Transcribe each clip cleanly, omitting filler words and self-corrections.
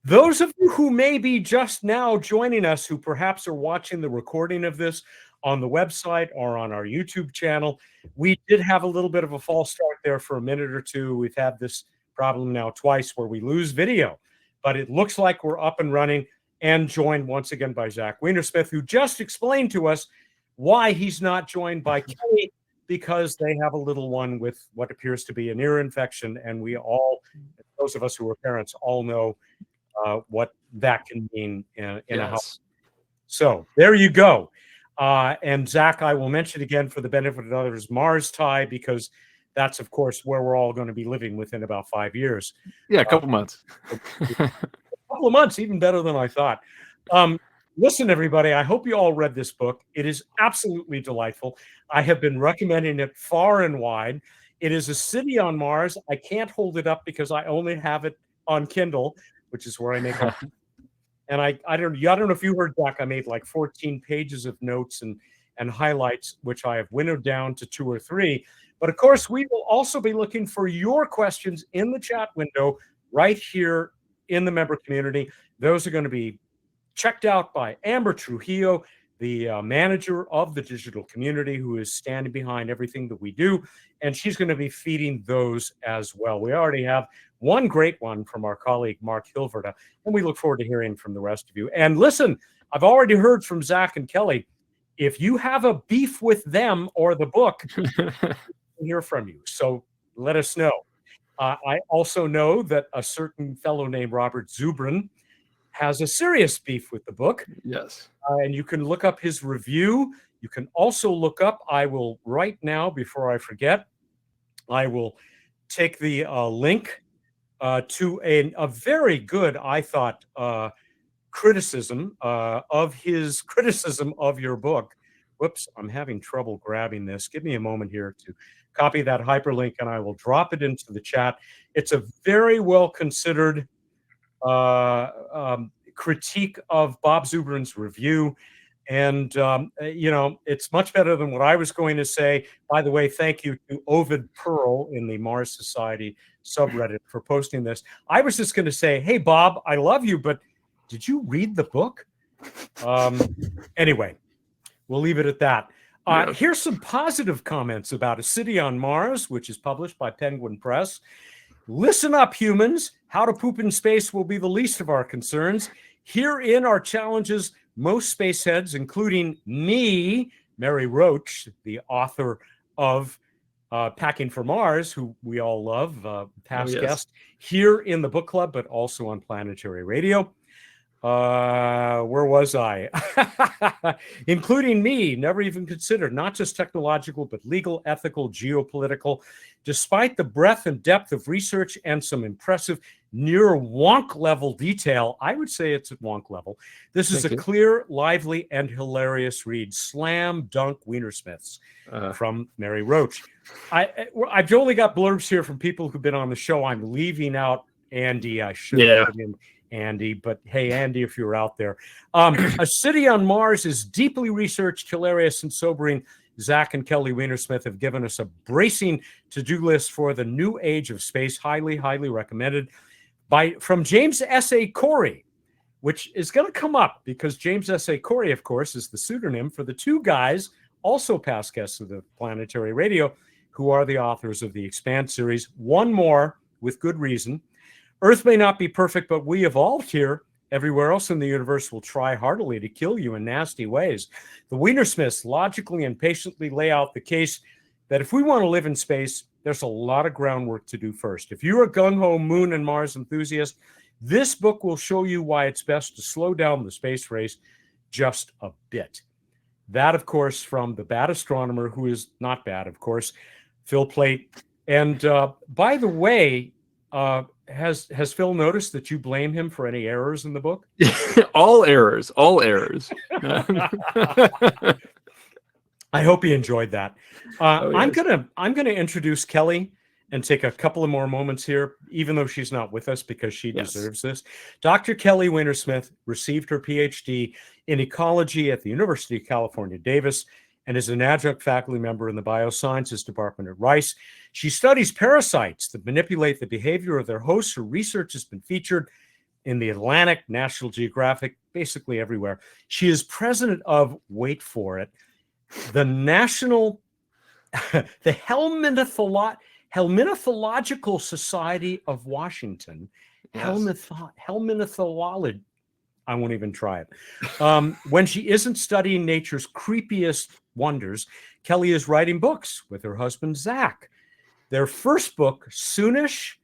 Those of you who may be just now joining us, who perhaps are watching the recording of this on the website or on our YouTube channel, we did have a little bit of a false start there for a minute or two. We've had this problem now twice where we lose video, but it looks like we're up and running and joined once again by Zach Weinersmith, who just explained to us why he's not joined by Kelly, because they have a little one with what appears to be an ear infection. And we all, those of us who are parents, all know what that can mean in a house. So there you go. And Zach, I will mention again for the benefit of others, Mars tie, because that's, of course, where we're all going to be living within about 5 years. Yeah, a couple months. A couple of months, even better than I thought. Listen, everybody, I hope you all read this book. It is absolutely delightful. I have been recommending it far and wide. It is A City on Mars. I can't hold it up because I only have it on Kindle, which is where I make it. And I don't know if you heard, Zach, I made like 14 pages of notes and highlights, which I have winnowed down to 2 or 3. But of course, we will also be looking for your questions in the chat window right here in the member community. Those are going to be checked out by Amber Trujillo, the manager of the digital community, who is standing behind everything that we do. And she's going to be feeding those as well. We already have one great one from our colleague, Mark Hilverda, and we look forward to hearing from the rest of you. And listen, I've already heard from Zach and Kelly. If you have a beef with them or the book, we'll hear from you. So let us know. I also know that a certain fellow named Robert Zubrin has a serious beef with the book. Yes. And you can look up his review. You can also look up, I will right now, before I forget, I will take the link to a very good, I thought, criticism of his criticism of your book. Whoops, I'm having trouble grabbing this. Give me a moment here to copy that hyperlink, and I will drop it into the chat. It's a very well considered critique of Bob Zubrin's review. And, you know, it's much better than what I was going to say. By the way, thank you to Ovid Pearl in the Mars Society subreddit for posting this. I was just going to say, hey, Bob, I love you, but did you read the book? Anyway, we'll leave it at that. Here's some positive comments about A City on Mars, which is published by Penguin Press. Listen up, humans. How to poop in space will be the least of our concerns. Herein are challenges most space heads, including me, Mary Roach, the author of Packing for Mars, who we all love, past guest, here in the book club, but also on Planetary Radio. Where was I? Including me, never even considered, not just technological, but legal, ethical, geopolitical. Despite the breadth and depth of research and some impressive near wonk level detail, I would say it's at wonk level. This is a clear, lively, and hilarious read. Slam dunk Weinersmiths from Mary Roach. I've only got blurbs here from people who've been on the show. I'm leaving out Andy. I should have put in Andy, but hey, Andy, if you're out there. A City on Mars is deeply researched, hilarious, and sobering. Zach and Kelly Weinersmith have given us a bracing to-do list for the new age of space. Highly, highly recommended. From James S.A. Corey, which is going to come up because James S.A. Corey, of course, is the pseudonym for the two guys, also past guests of the Planetary Radio, who are the authors of the Expanse series. One more, with good reason. Earth may not be perfect, but we evolved here. Everywhere else in the universe will try heartily to kill you in nasty ways. The Weinersmiths logically and patiently lay out the case that if we want to live in space, there's a lot of groundwork to do first. If you're a gung-ho moon and Mars enthusiast, this book will show you why it's best to slow down the space race just a bit. That, of course, from the bad astronomer, who is not bad, of course, Phil Plait. And by the way, has Phil noticed that you blame him for any errors in the book? All errors. I hope he enjoyed that. I'm gonna introduce Kelly and take a couple of more moments here, even though she's not with us, because she deserves this. Dr. Kelly Weinersmith received her PhD in ecology at the University of California, Davis, and is an adjunct faculty member in the biosciences department at Rice. She studies parasites that manipulate the behavior of their hosts. Her research has been featured in the Atlantic, National Geographic, basically everywhere. She is president of, wait for it, the National, the Helminthological Society of Washington. Yes. Helminthology. I won't even try it. When she isn't studying nature's creepiest wonders, Kelly is writing books with her husband, Zach. Their first book, Soonish,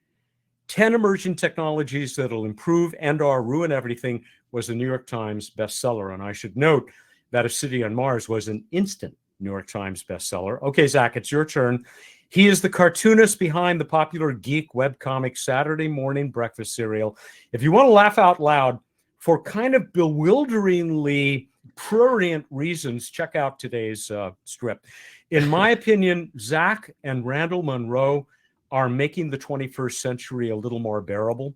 10 Emerging Technologies That'll Improve and/or Ruin Everything, was a New York Times bestseller. And I should note that A City on Mars was an instant New York Times bestseller. Okay, Zach, it's your turn. He is the cartoonist behind the popular geek webcomic Saturday Morning Breakfast Cereal. If you want to laugh out loud, for kind of bewilderingly prurient reasons, check out today's strip. In my opinion, Zach and Randall Munroe are making the 21st century a little more bearable.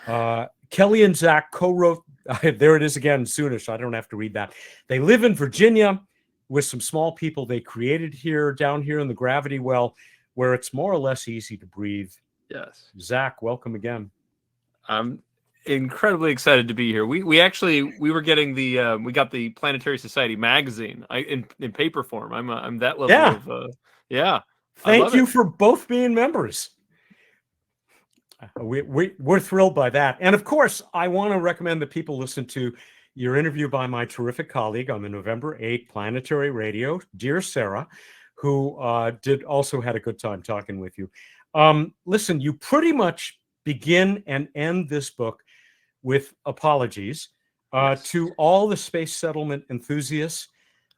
Kelly and Zach co-wrote, there it is again, soonish, I don't have to read that. They live in Virginia with some small people they created here, down here in the gravity well, where it's more or less easy to breathe. Yes. Zach, welcome again. I'm incredibly excited to be here. We were getting the we got the Planetary Society magazine in paper form. I'm that level of yeah. Thank you for both being members. We're thrilled by that. And of course, I want to recommend that people listen to your interview by my terrific colleague on the November 8 Planetary Radio, dear Sarah, who also had a good time talking with you. Listen, you pretty much begin and end this book with apologies to all the space settlement enthusiasts.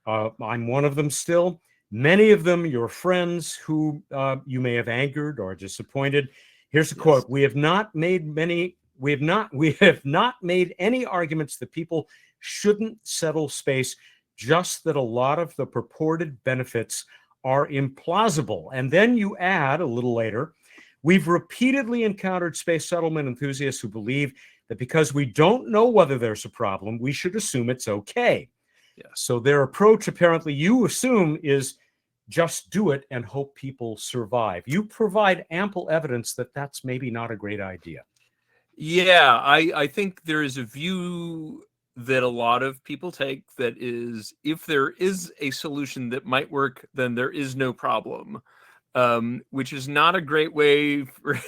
I'm one of them still. Many of them, your friends who you may have angered or disappointed. Here's a quote: We have not made any arguments that people shouldn't settle space, just that a lot of the purported benefits are implausible. And then you add a little later, we've repeatedly encountered space settlement enthusiasts who believe that because we don't know whether there's a problem, we should assume it's okay. Yes. So their approach, apparently, you assume, is just do it and hope people survive. You provide ample evidence that that's maybe not a great idea. Yeah, I think there is a view that a lot of people take that is, if there is a solution that might work, then there is no problem, which is not a great way for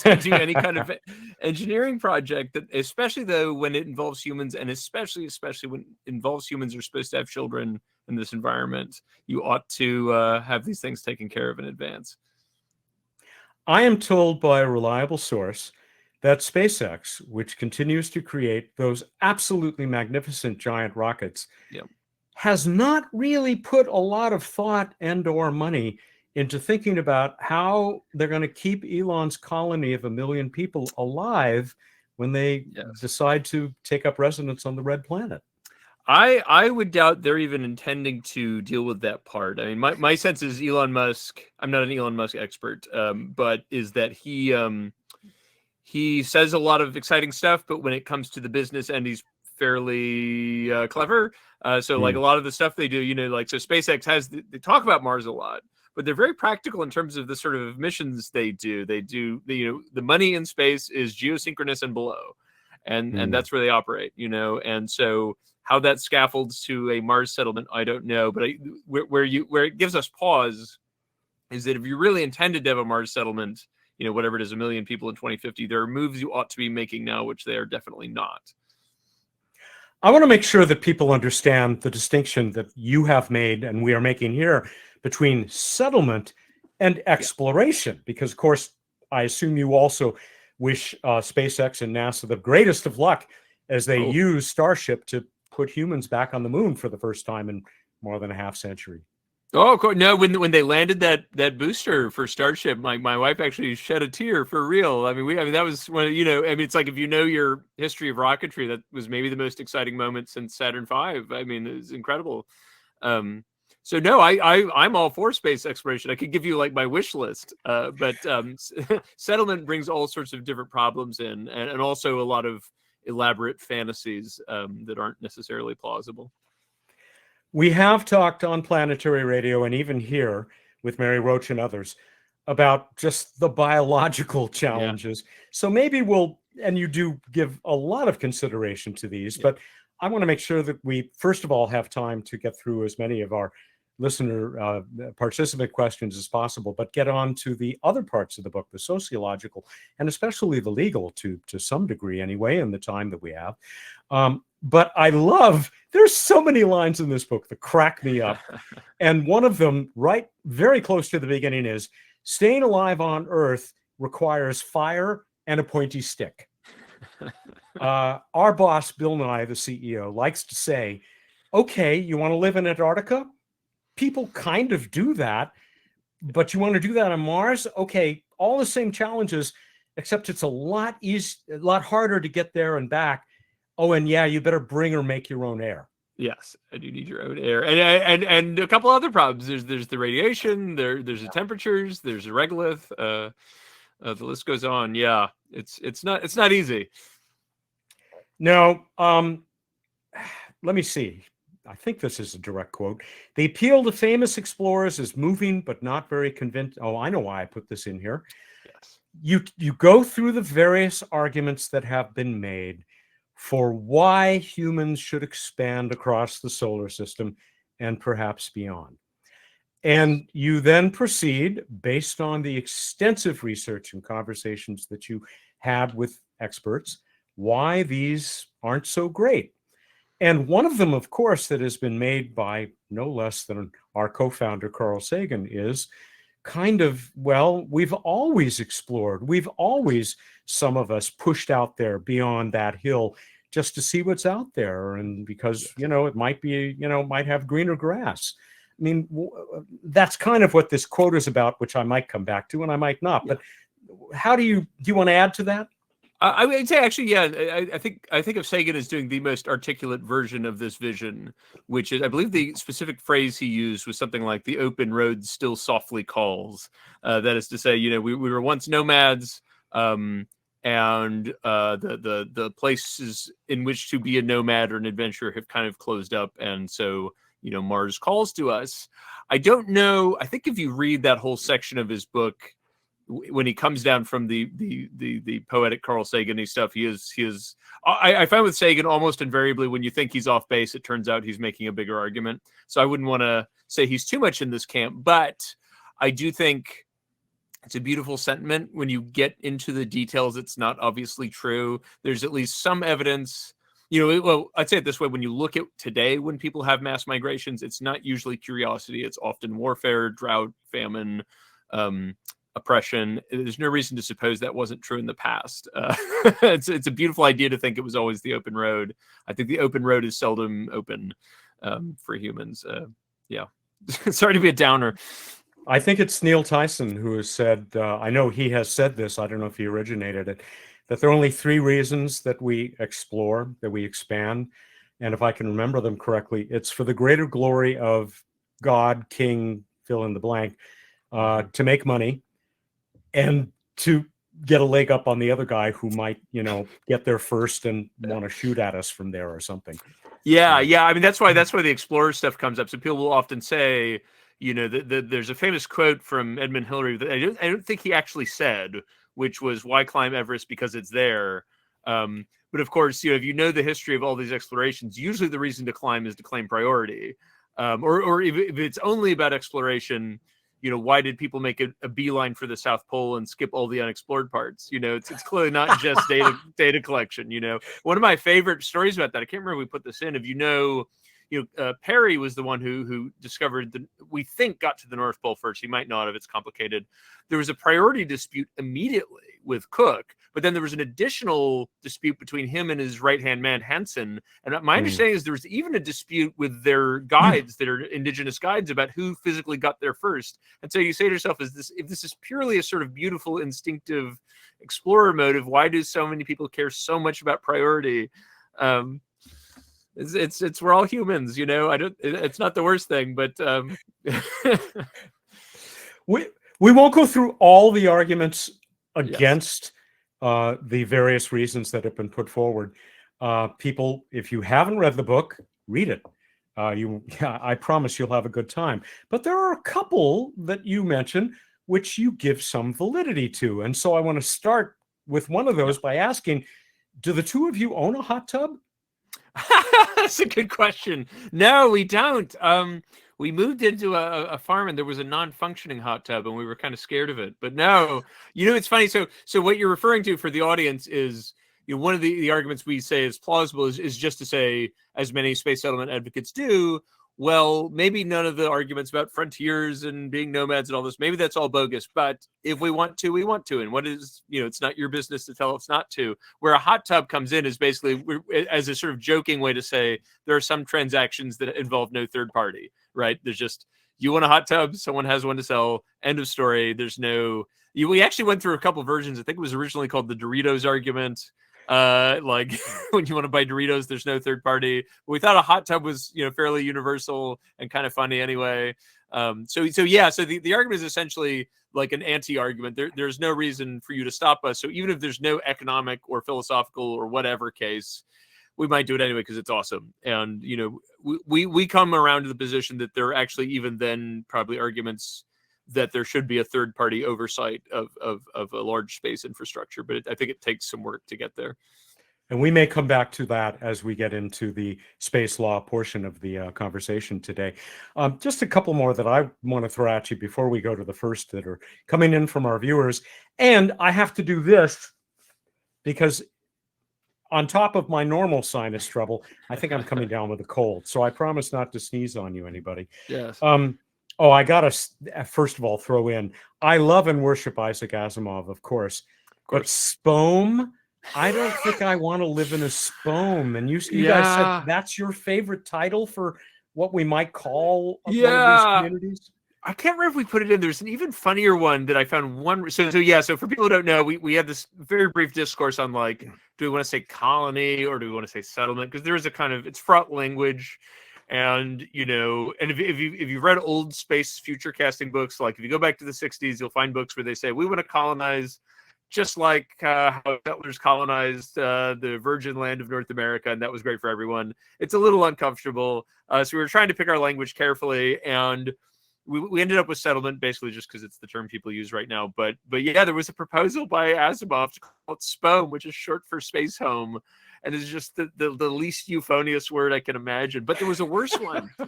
to do any kind of engineering project, that especially though when it involves humans, and especially when it involves humans who are supposed to have children in this environment, you ought to have these things taken care of in advance. I am told by a reliable source that SpaceX, which continues to create those absolutely magnificent giant rockets, has not really put a lot of thought and/or money into thinking about how they're going to keep Elon's colony of 1 million people alive when they decide to take up residence on the red planet. I would doubt they're even intending to deal with that part. I mean, my sense is Elon Musk, I'm not an Elon Musk expert, but is that he says a lot of exciting stuff, but when it comes to the business end, he's fairly clever. So like a lot of the stuff they do, like, so SpaceX they talk about Mars a lot, but they're very practical in terms of the sort of missions they do. The money in space is geosynchronous and below, and that's where they operate, and so how that scaffolds to a Mars settlement, I don't know. But where it gives us pause is that if you really intended to have a Mars settlement, whatever it is, 1 million people in 2050, there are moves you ought to be making now, which they are definitely not. I want to make sure that people understand the distinction that you have made and we are making here between settlement and exploration, because, of course, I assume you also wish SpaceX and NASA the greatest of luck as they use Starship to put humans back on the moon for the first time in more than a half century. Oh, of course. No, when they landed that booster for Starship, my wife actually shed a tear for real. I mean, that was one. It's like, if you know your history of rocketry, that was maybe the most exciting moment since Saturn V. I mean, it's incredible. So no, I'm all for space exploration. I could give you like my wish list, but settlement brings all sorts of different problems in, and also a lot of elaborate fantasies that aren't necessarily plausible. We have talked on Planetary Radio and even here with Mary Roach and others about just the biological challenges. So maybe we'll and you do give a lot of consideration to these, but I want to make sure that we, first of all, have time to get through as many of our listener participant questions as possible, but get on to the other parts of the book, the sociological, and especially the legal to some degree anyway, in the time that we have. But I love, there's so many lines in this book that crack me up. And one of them, right very close to the beginning, is staying alive on Earth requires fire and a pointy stick. Our boss, Bill Nye, the CEO, likes to say, okay, you want to live in Antarctica? People kind of do that, but you want to do that on Mars? Okay, all the same challenges, except it's a lot harder to get there and back. Oh, and yeah, you better bring or make your own air. Yes, and you need your own air, and a couple other problems. There's the radiation. There's the temperatures. There's the regolith. The list goes on. Yeah, it's not easy. No, let me see. I think this is a direct quote. The appeal to famous explorers is moving, but not very convincing. Oh, I know why I put this in here. Yes. You go through the various arguments that have been made for why humans should expand across the solar system and perhaps beyond. And you then proceed, based on the extensive research and conversations that you had with experts, why these aren't so great. And one of them, of course, that has been made by no less than our co-founder, Carl Sagan, is kind of, well, we've always explored. We've always, some of us, pushed out there beyond that hill just to see what's out there. And because, it might be, might have greener grass. I mean, that's kind of what this quote is about, which I might come back to and I might not. But how do you want to add to that? I would say, actually, yeah, I think of Sagan as doing the most articulate version of this vision, which is, I believe the specific phrase he used was something like "the open road still softly calls." That is to say, we were once nomads, and the places in which to be a nomad or an adventurer have kind of closed up, and so Mars calls to us. I don't know. I think if you read that whole section of his book, when he comes down from the poetic Carl Sagan stuff, he is. I find with Sagan, almost invariably, when you think he's off base, it turns out he's making a bigger argument. So I wouldn't want to say he's too much in this camp, but I do think it's a beautiful sentiment. When you get into the details, it's not obviously true. There's at least some evidence. Well, I'd say it this way: when you look at today, when people have mass migrations, it's not usually curiosity. It's often warfare, drought, famine, oppression. There's no reason to suppose that wasn't true in the past. It's a beautiful idea to think it was always the open road. I think the open road is seldom open for humans. Yeah, sorry to be a downer. I think it's Neil Tyson who has said, I know he has said this, I don't know if he originated it, that there are only 3 reasons that we explore, that we expand. And if I can remember them correctly, it's for the greater glory of God, King, fill in the blank, to make money, and to get a leg up on the other guy who might, get there first and want to shoot at us from there or something. Yeah. I mean, that's why the explorer stuff comes up. So people will often say, there's a famous quote from Edmund Hillary that I don't think he actually said, which was, "Why climb Everest? Because it's there." But of course, if you know the history of all these explorations, usually the reason to climb is to claim priority. Or if it's only about exploration, why did people make a beeline for the South Pole and skip all the unexplored parts? It's clearly not just data collection. One of my favorite stories about that, I can't remember if we put this in. If Perry was the one who discovered we think got to the North Pole first. He might not have. It's complicated. There was a priority dispute immediately with Cook, but then there was an additional dispute between him and his right-hand man, Hansen. And my understanding is there was even a dispute with their guides, that are indigenous guides, about who physically got there first. And so you say to yourself, if this is purely a sort of beautiful, instinctive explorer motive, why do so many people care so much about priority? It's we're all humans, it's not the worst thing, but we won't go through all the arguments against the various reasons that have been put forward. People, if you haven't read the book, read it. I promise you'll have a good time. But there are a couple that you mentioned which you give some validity to, and so I want to start with one of those by asking, do the two of you own a hot tub? That's a good question. No, we don't. We moved into a farm and there was a non-functioning hot tub and we were kind of scared of it. But no, it's funny. So what you're referring to for the audience is, one of the arguments we say is plausible is just to say, as many space settlement advocates do, well, maybe none of the arguments about frontiers and being nomads and all this, maybe that's all bogus. But if we want to, we want to. And what is, it's not your business to tell us not to. Where a hot tub comes in is basically as a sort of joking way to say there are some transactions that involve no third party, right? There's just, you want a hot tub, someone has one to sell, end of story. There's no, we actually went through a couple versions. I think it was originally called the Doritos argument. Like when you want to buy Doritos, there's no third party. But we thought a hot tub was, fairly universal and kind of funny anyway. So the argument is essentially like an anti-argument. There's no reason for you to stop us. So even if there's no economic or philosophical or whatever case, we might do it anyway because it's awesome. And, we come around to the position that there are actually even then probably arguments that there should be a third-party oversight of a large space infrastructure, but I think it takes some work to get there. And we may come back to that as we get into the space law portion of the conversation today. Just a couple more that I want to throw at you before we go to the first that are coming in from our viewers. And I have to do this because on top of my normal sinus trouble, I think I'm coming down with a cold. So I promise not to sneeze on you, anybody. Yes. Oh, I got to, first of all, throw in, I love and worship Isaac Asimov, of course. But Spome, I don't think I want to live in a Spome. And you guys said that's your favorite title for what we might call one of these communities? I can't remember if we put it in. There's an even funnier one that I found one. So for people who don't know, we had this very brief discourse on like, do we want to say colony or do we want to say settlement? Because there is a kind of, it's fraught language. And, and if you read old space future casting books, like if you go back to the 60s, you'll find books where they say, we want to colonize just like how settlers colonized the virgin land of North America. And that was great for everyone. It's a little uncomfortable. So we were trying to pick our language carefully. And we ended up with settlement basically just because it's the term people use right now. But yeah, there was a proposal by Asimov to call it SPOME, which is short for space home. And it's just the least euphonious word I can imagine. But there was a worse one. I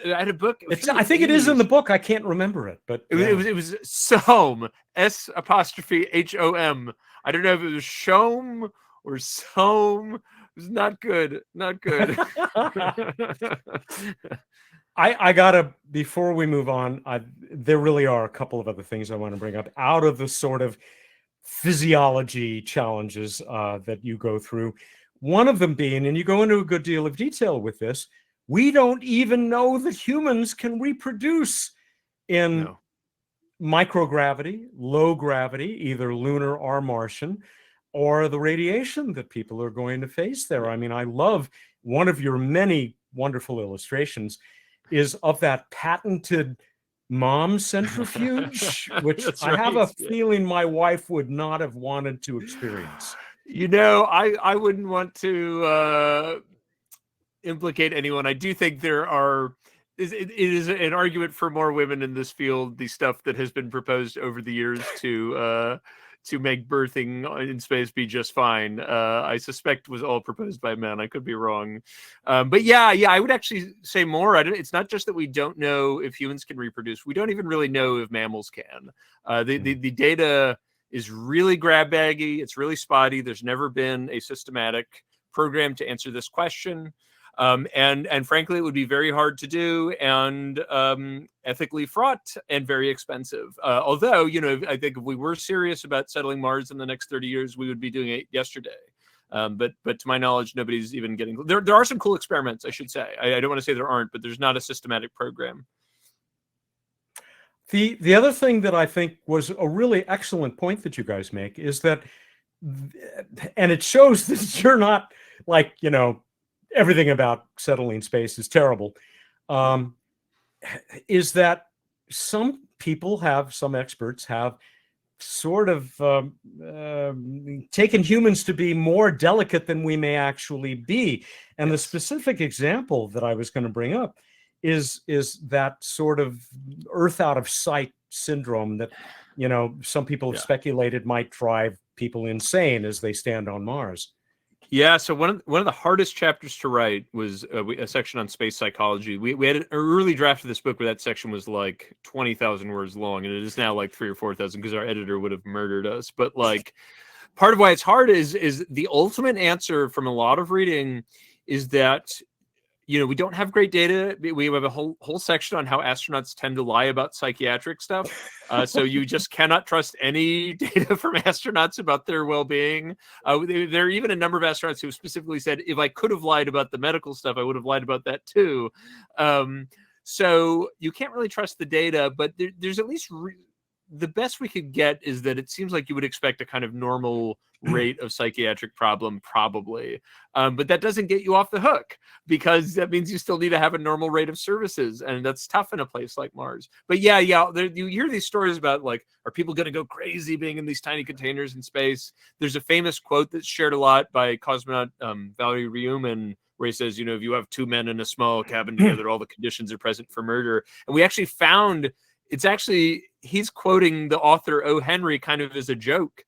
had a book. I think it is in the book. I can't remember it, but it was SOHM, SHOM. I don't know if it was SHOM or SOHM. It was not good. Not good. I gotta, before we move on, there really are a couple of other things I want to bring up out of the sort of physiology challenges that you go through. One of them being, and you go into a good deal of detail with this, we don't even know that humans can reproduce in microgravity, low gravity, either lunar or Martian, or the radiation that people are going to face there. I mean, I love one of your many wonderful illustrations is of that patented mom centrifuge, which I have a feeling my wife would not have wanted to experience. I wouldn't want to implicate anyone. I do think there are, it is an argument for more women in this field, the stuff that has been proposed over the years to make birthing in space be just fine. I suspect was all proposed by men. I could be wrong. But yeah, I would actually say more. It's not just that we don't know if humans can reproduce. We don't even really know if mammals can. The data is really grab baggy. It's really spotty. There's never been a systematic program to answer this question. And frankly, it would be very hard to do and ethically fraught and very expensive. Although, I think if we were serious about settling Mars in the next 30 years, we would be doing it yesterday. But to my knowledge, nobody's even getting there. There are some cool experiments, I should say. I don't want to say there aren't, but there's not a systematic program. The other thing that I think was a really excellent point that you guys make is that, and it shows that you're not like, everything about settling space is terrible, is that some experts have sort of taken humans to be more delicate than we may actually be. And the specific example that I was going to bring up is that sort of Earth out of sight syndrome that, some people have speculated might drive people insane as they stand on Mars. Yeah, so one of the hardest chapters to write was a section on space psychology. We had an early draft of this book where that section was like 20,000 words long, and it is now like 3,000 or 4,000 because our editor would have murdered us. But like, part of why it's hard is the ultimate answer from a lot of reading is that, you know, we don't have great data. We have a whole section on how astronauts tend to lie about psychiatric stuff. So you just cannot trust any data from astronauts about their well-being. There are even a number of astronauts who specifically said, if I could have lied about the medical stuff, I would have lied about that too. So you can't really trust the data, but there's at least the best we could get is that it seems like you would expect a kind of normal rate of psychiatric problem, probably. But that doesn't get you off the hook, because that means you still need to have a normal rate of services. And that's tough in a place like Mars. But yeah, you hear these stories about, like, are people going to go crazy being in these tiny containers in space? There's a famous quote that's shared a lot by cosmonaut Valery Ryumin, where he says, you know, if you have two men in a small cabin together, all the conditions are present for murder. And we actually found he's quoting the author O. Henry kind of as a joke.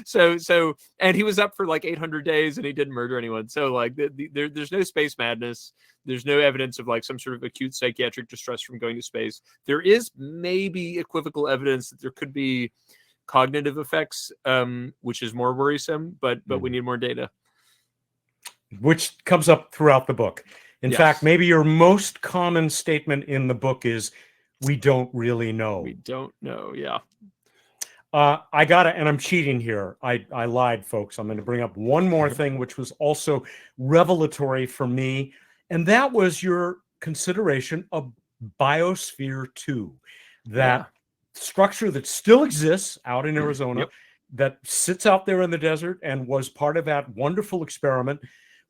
So and he was up for like 800 days and he didn't murder anyone. So like there's no space madness. There's no evidence of like some sort of acute psychiatric distress from going to space. There is maybe equivocal evidence that there could be cognitive effects, which is more worrisome, but we need more data. Which comes up throughout the book. In Yes. fact, maybe your most common statement in the book is, we don't really know. We don't know, yeah. And I'm cheating here. I lied, folks. I'm going to bring up one more thing, which was also revelatory for me. And that was your consideration of Biosphere 2, that structure that still exists out in Arizona, that sits out there in the desert and was part of that wonderful experiment,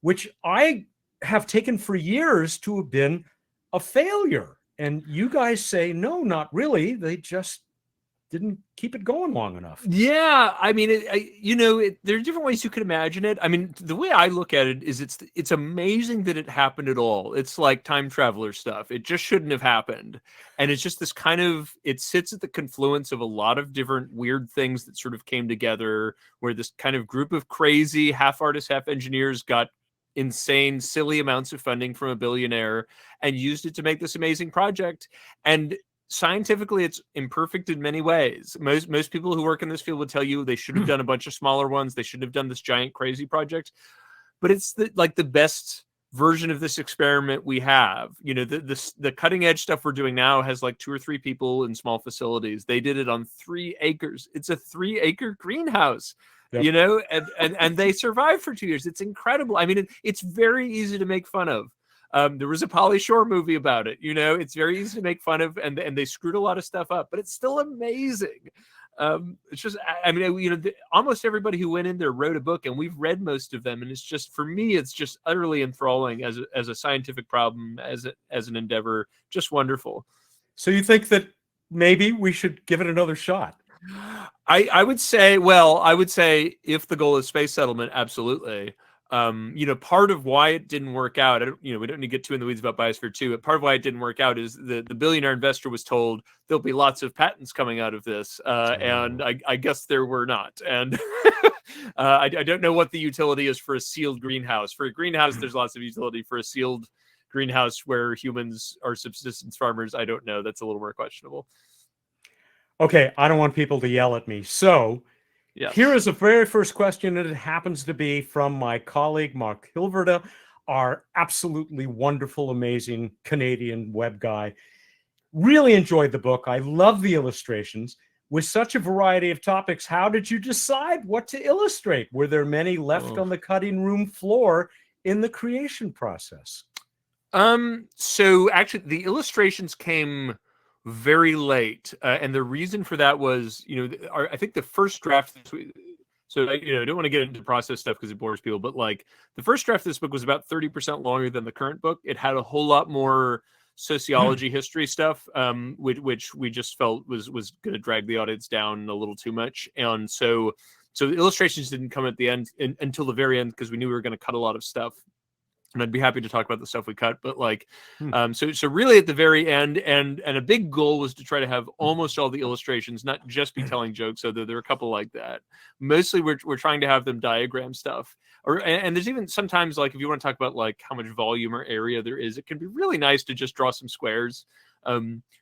which I have taken for years to have been a failure. And you guys say, no, not really. They just didn't keep it going long enough. Yeah, I mean, there are different ways you could imagine it. I mean, the way I look at it is it's amazing that it happened at all. It's like time traveler stuff. It just shouldn't have happened. And it's just this kind of, it sits at the confluence of a lot of different weird things that sort of came together, where this kind of group of crazy half artists, half engineers got insane, silly amounts of funding from a billionaire and used it to make this amazing project. And scientifically, it's imperfect in many ways. Most people who work in this field would tell you they should have done a bunch of smaller ones. They should have done this giant crazy project. But it's the best version of this experiment we have. You know, the cutting edge stuff we're doing now has like 2 or 3 people in small facilities. They did it on 3 acres. It's a 3-acre greenhouse. Yep. You know, and they survived for 2 years. It's incredible. I mean, it's very easy to make fun of. There was a Pauly Shore movie about it. You know, it's very easy to make fun of, and they screwed a lot of stuff up, but it's still amazing. It's just, I mean, you know, almost everybody who went in there wrote a book, and we've read most of them. And it's just, for me, it's just utterly enthralling as a scientific problem, as an endeavor. Just wonderful. So you think that maybe we should give it another shot? I would say if the goal is space settlement, absolutely. You know, part of why it didn't work out, we don't need to get too in the weeds about Biosphere 2, but part of why it didn't work out is the billionaire investor was told there'll be lots of patents coming out of this. And I guess there were not. And I don't know what the utility is for a sealed greenhouse. For a greenhouse, there's lots of utility. For a sealed greenhouse where humans are subsistence farmers, I don't know. That's a little more questionable. Okay, I don't want people to yell at me. So here is the very first question, and it happens to be from my colleague, Mark Hilverda, our absolutely wonderful, amazing Canadian web guy. Really enjoyed the book. I love the illustrations. With such a variety of topics, how did you decide what to illustrate? Were there many left on the cutting room floor in the creation process? So actually, the illustrations came very late, and the reason for that was, I think the first draft. So I don't want to get into process stuff because it bores people, but like the first draft of this book was about 30% longer than the current book. It had a whole lot more sociology, history stuff, which we just felt was going to drag the audience down a little too much, and so the illustrations didn't come at the end until the very end because we knew we were going to cut a lot of stuff. and I'd be happy to talk about the stuff we cut. But like, Hmm. so really at the very end, and a big goal was to try to have almost all the illustrations not just be telling jokes, although there are a couple like that. Mostly we're trying to have them diagram stuff, and there's even sometimes, like, if you want to talk about like how much volume or area there is, it can be really nice to just draw some squares,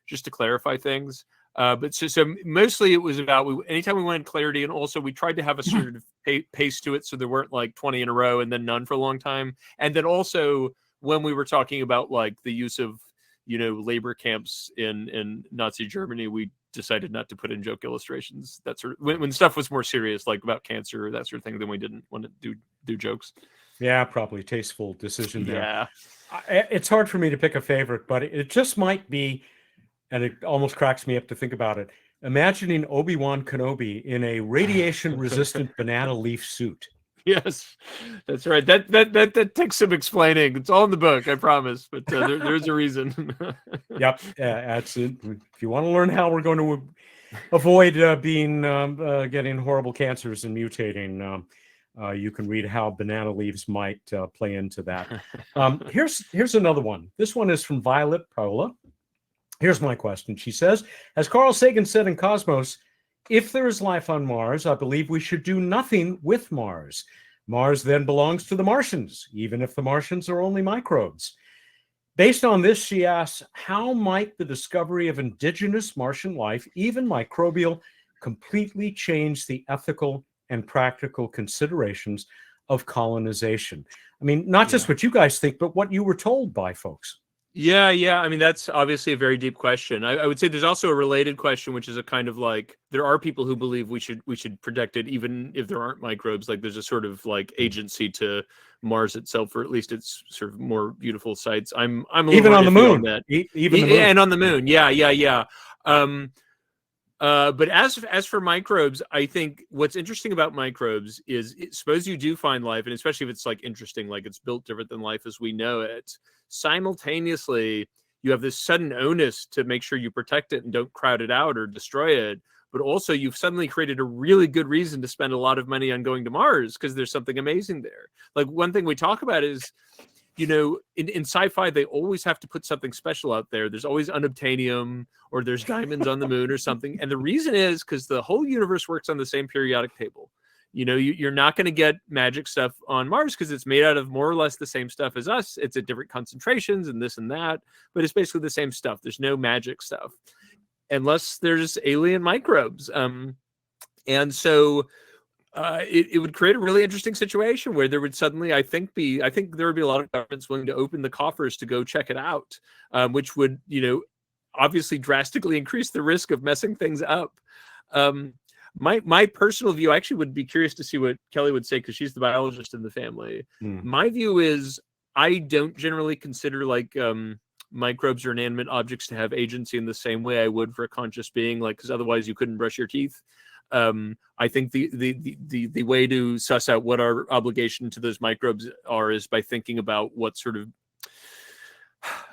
just to clarify things. But so mostly it was about anytime we wanted clarity, and also we tried to have a sort of pace to it, so there weren't like 20 in a row and then none for a long time. And then also when we were talking about like the use of, you know, labor camps in Nazi Germany, we decided not to put in joke illustrations. That sort of when stuff was more serious, like about cancer or that sort of thing, then we didn't want to do jokes. Yeah, probably tasteful decision there. Yeah. It's hard for me to pick a favorite, but it just might be, and it almost cracks me up to think about it, imagining Obi-Wan Kenobi in a radiation-resistant banana leaf suit. Yes, that's right. That takes some explaining. It's all in the book, I promise. But there's a reason. Yep, that's it. If you want to learn how we're going to avoid getting horrible cancers and mutating, you can read how banana leaves might play into that. Here's another one. This one is from Violet Paula. Here's my question. She says, as Carl Sagan said in Cosmos, if there is life on Mars, I believe we should do nothing with Mars. Mars then belongs to the Martians, even if the Martians are only microbes. Based on this, she asks, how might the discovery of indigenous Martian life, even microbial, completely change the ethical and practical considerations of colonization? I mean, not just what you guys think, but what you were told by folks. Yeah. I mean, that's obviously a very deep question. I would say there's also a related question, which is a kind of like, there are people who believe we should protect it, even if there aren't microbes. Like there's a sort of like agency to Mars itself, or at least its sort of more beautiful sites. I'm a little even more on the iffy moon, on that. Even the moon. And on the moon. Yeah. But as for microbes, I think what's interesting about microbes is, suppose you do find life, and especially if it's like interesting, like it's built different than life as we know it, simultaneously you have this sudden onus to make sure you protect it and don't crowd it out or destroy it. But also you've suddenly created a really good reason to spend a lot of money on going to Mars, because there's something amazing there. Like one thing we talk about is, you know, in sci-fi, they always have to put something special out there. There's always unobtainium, or there's diamonds on the moon or something. And the reason is because the whole universe works on the same periodic table. You know, you're not going to get magic stuff on Mars because it's made out of more or less the same stuff as us. It's at different concentrations and this and that, but it's basically the same stuff. There's no magic stuff unless there's alien microbes. And so it would create a really interesting situation where there would suddenly, I think there would be a lot of governments willing to open the coffers to go check it out, which would, you know, obviously drastically increase the risk of messing things up. My personal view, I actually would be curious to see what Kelly would say, because she's the biologist in the family. My view is I don't generally consider like microbes or inanimate objects to have agency in the same way I would for a conscious being, like, because otherwise you couldn't brush your teeth. I think the way to suss out what our obligation to those microbes are is by thinking about what sort of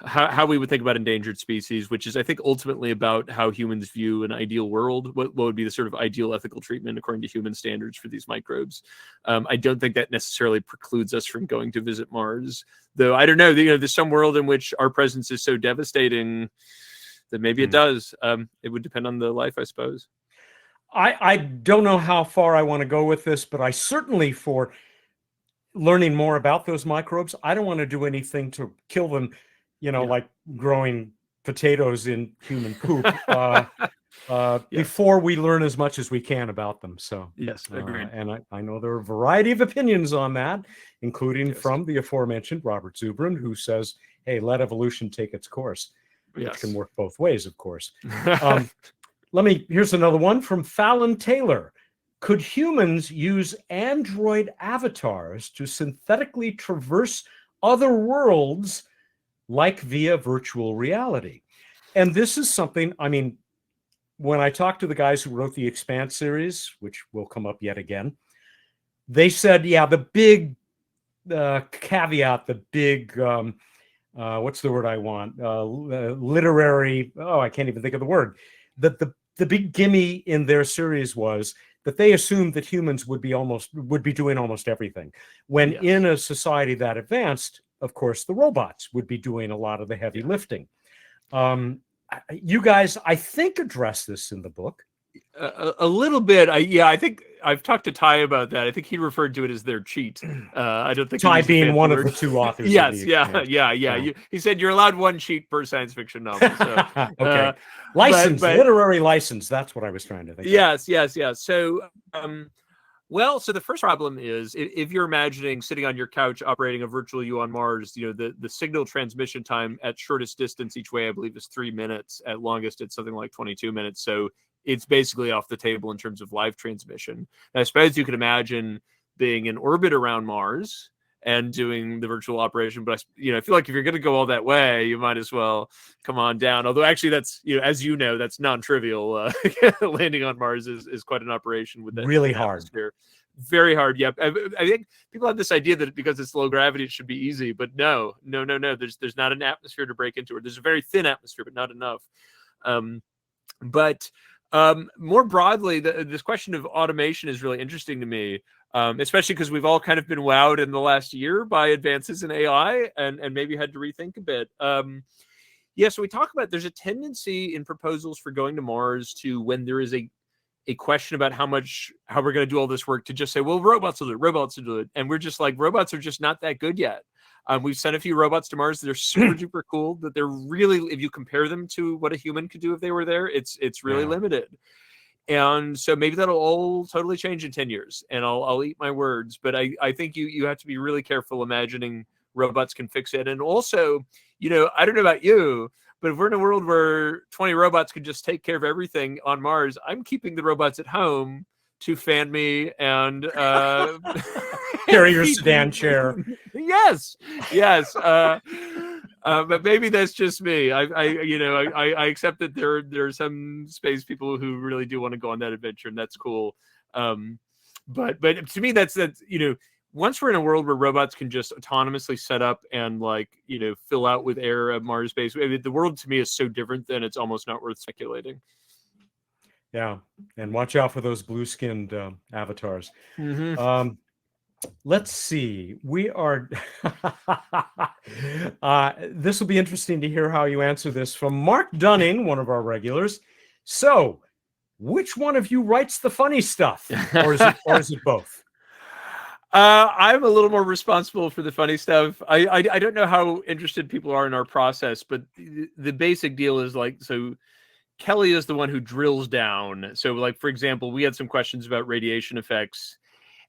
how we would think about endangered species, which is, I think, ultimately about how humans view an ideal world. What would be the sort of ideal ethical treatment according to human standards for these microbes? I don't think that necessarily precludes us from going to visit Mars, though. I don't know. You know, there's some world in which our presence is so devastating that maybe it does. It would depend on the life, I suppose. I don't know how far I want to go with this, but I certainly, for learning more about those microbes, I don't want to do anything to kill them, you know, like growing potatoes in human poop before we learn as much as we can about them. So yes, agreed. And I know there are a variety of opinions on that, including from the aforementioned Robert Zubrin, who says, hey, let evolution take its course, which can work both ways, of course. Here's another one from Fallon Taylor. Could humans use android avatars to synthetically traverse other worlds, like via virtual reality? And this is something, I mean, when I talked to the guys who wrote the Expanse series, which will come up yet again, they said, yeah, the big caveat, the big, what's the word I want? Literary, I can't even think of the word. The big gimme in their series was that they assumed that humans would be doing almost everything. When in a society that advanced, of course, the robots would be doing a lot of the heavy lifting. You guys, I think, address this in the book. A little bit. I think I've talked to Ty about that. I think he referred to it as their cheat. I don't think Ty being one of the two authors. Yes, he said you're allowed one cheat per science fiction novel. So, okay, license, literary license. That's what I was trying to think. Yes. So, so the first problem is if you're imagining sitting on your couch operating a virtual you on Mars, the signal transmission time at shortest distance each way, I believe, is 3 minutes. At longest, it's something like 22 minutes. So it's basically off the table in terms of live transmission. And I suppose you could imagine being in orbit around Mars and doing the virtual operation. But I feel like if you're going to go all that way, you might as well come on down. Although actually that's, as that's non-trivial. Landing on Mars is quite an operation with that. Really hard. Atmosphere. Very hard. Yep. I think people have this idea that because it's low gravity, it should be easy, but no. There's not an atmosphere to break into it. There's a very thin atmosphere, but not enough. More broadly, this question of automation is really interesting to me, especially because we've all kind of been wowed in the last year by advances in AI and maybe had to rethink a bit. So we talk about there's a tendency in proposals for going to Mars to, when there is a question about how we're going to do all this work, to just say, well, robots will do it. And we're just like, robots are just not that good yet. We've sent a few robots to Mars. They're super duper cool, but they're really, if you compare them to what a human could do if they were there, it's really limited. And so maybe that'll all totally change in 10 years, and I'll eat my words. But I think you have to be really careful imagining robots can fix it. And also, I don't know about you, but if we're in a world where 20 robots could just take care of everything on Mars, I'm keeping the robots at home to fan me and carry your sedan chair. Yes. But maybe that's just me. I accept that there are some space people who really do want to go on that adventure, and that's cool. But to me, that's once we're in a world where robots can just autonomously set up and fill out with air at Mars base, the world to me is so different that it's almost not worth speculating. Yeah, and watch out for those blue-skinned avatars. Mm-hmm. Let's see. We are. This will be interesting to hear how you answer this. From Mark Dunning, one of our regulars. So, which one of you writes the funny stuff, or is it both? I'm a little more responsible for the funny stuff. I don't know how interested people are in our process, but the basic deal is so Kelly is the one who drills down. So, for example, we had some questions about radiation effects,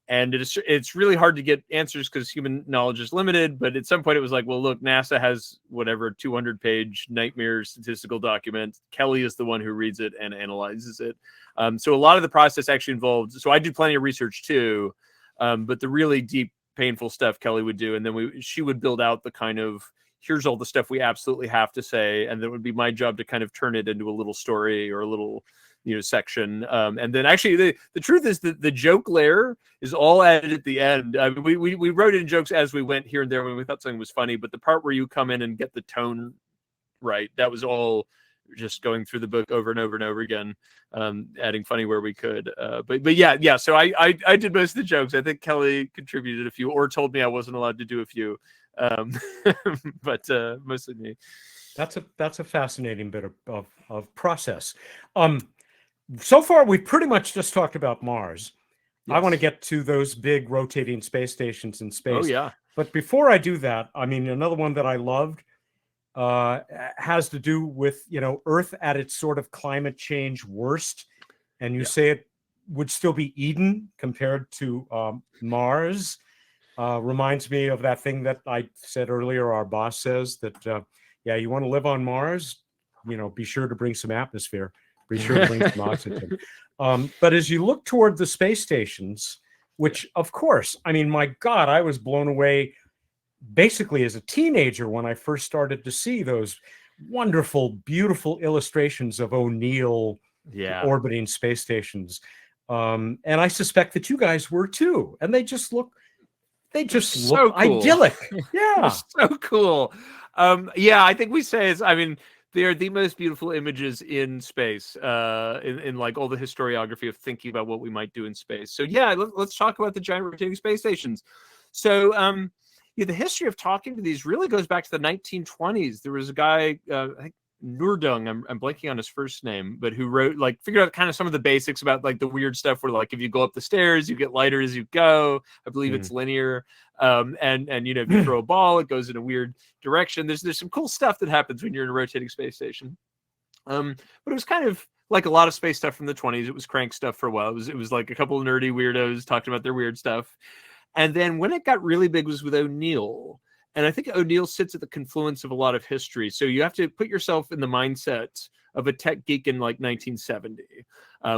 and it's really hard to get answers because human knowledge is limited. But at some point, it was like, well, look, NASA has whatever 200-page nightmare statistical document. Kelly is the one who reads it and analyzes it. So a lot of the process actually involved. So I did plenty of research too, but the really deep, painful stuff Kelly would do, and then she would build out the kind of, here's all the stuff we absolutely have to say, and then it would be my job to kind of turn it into a little story or a little section. And then actually the truth is that the joke layer is all added at the end. We wrote in jokes as we went here and there when we thought something was funny, but the part where you come in and get the tone right, that was all just going through the book over and over and over again, adding funny where we could. But yeah. So I did most of the jokes. I think Kelly contributed a few, or told me I wasn't allowed to do a few. But mostly me. That's a fascinating bit of process. So far, we've pretty much just talked about Mars. Yes. I want to get to those big rotating space stations in space. Oh, yeah. But before I do that, another one that I loved has to do with, Earth at its sort of climate change worst. And you say it would still be Eden compared to Mars. Reminds me of that thing that I said earlier. Our boss says that, you want to live on Mars, be sure to bring some atmosphere. Be sure to bring some oxygen. But as you look toward the space stations, which, of course, my God, I was blown away basically as a teenager when I first started to see those wonderful, beautiful illustrations of O'Neill orbiting space stations. And I suspect that you guys were too. And they just look so cool. Idyllic. Yeah. So cool. I think we say they are the most beautiful images in space, in all the historiography of thinking about what we might do in space. So let's talk about the giant rotating space stations. So the history of talking to these really goes back to the 1920s. There was a guy, I think Nurdung, I'm blanking on his first name, but who wrote, like, figured out kind of some of the basics about like the weird stuff where, like, if you go up the stairs, you get lighter as you go. I believe it's linear. And if you throw a ball, it goes in a weird direction. There's some cool stuff that happens when you're in a rotating space station. But it was kind of like a lot of space stuff from the 20s. It was crank stuff for a while. It was like a couple of nerdy weirdos talking about their weird stuff. And then when it got really big was with O'Neill. And I think O'Neill sits at the confluence of a lot of history. So you have to put yourself in the mindset of a tech geek in like 1970,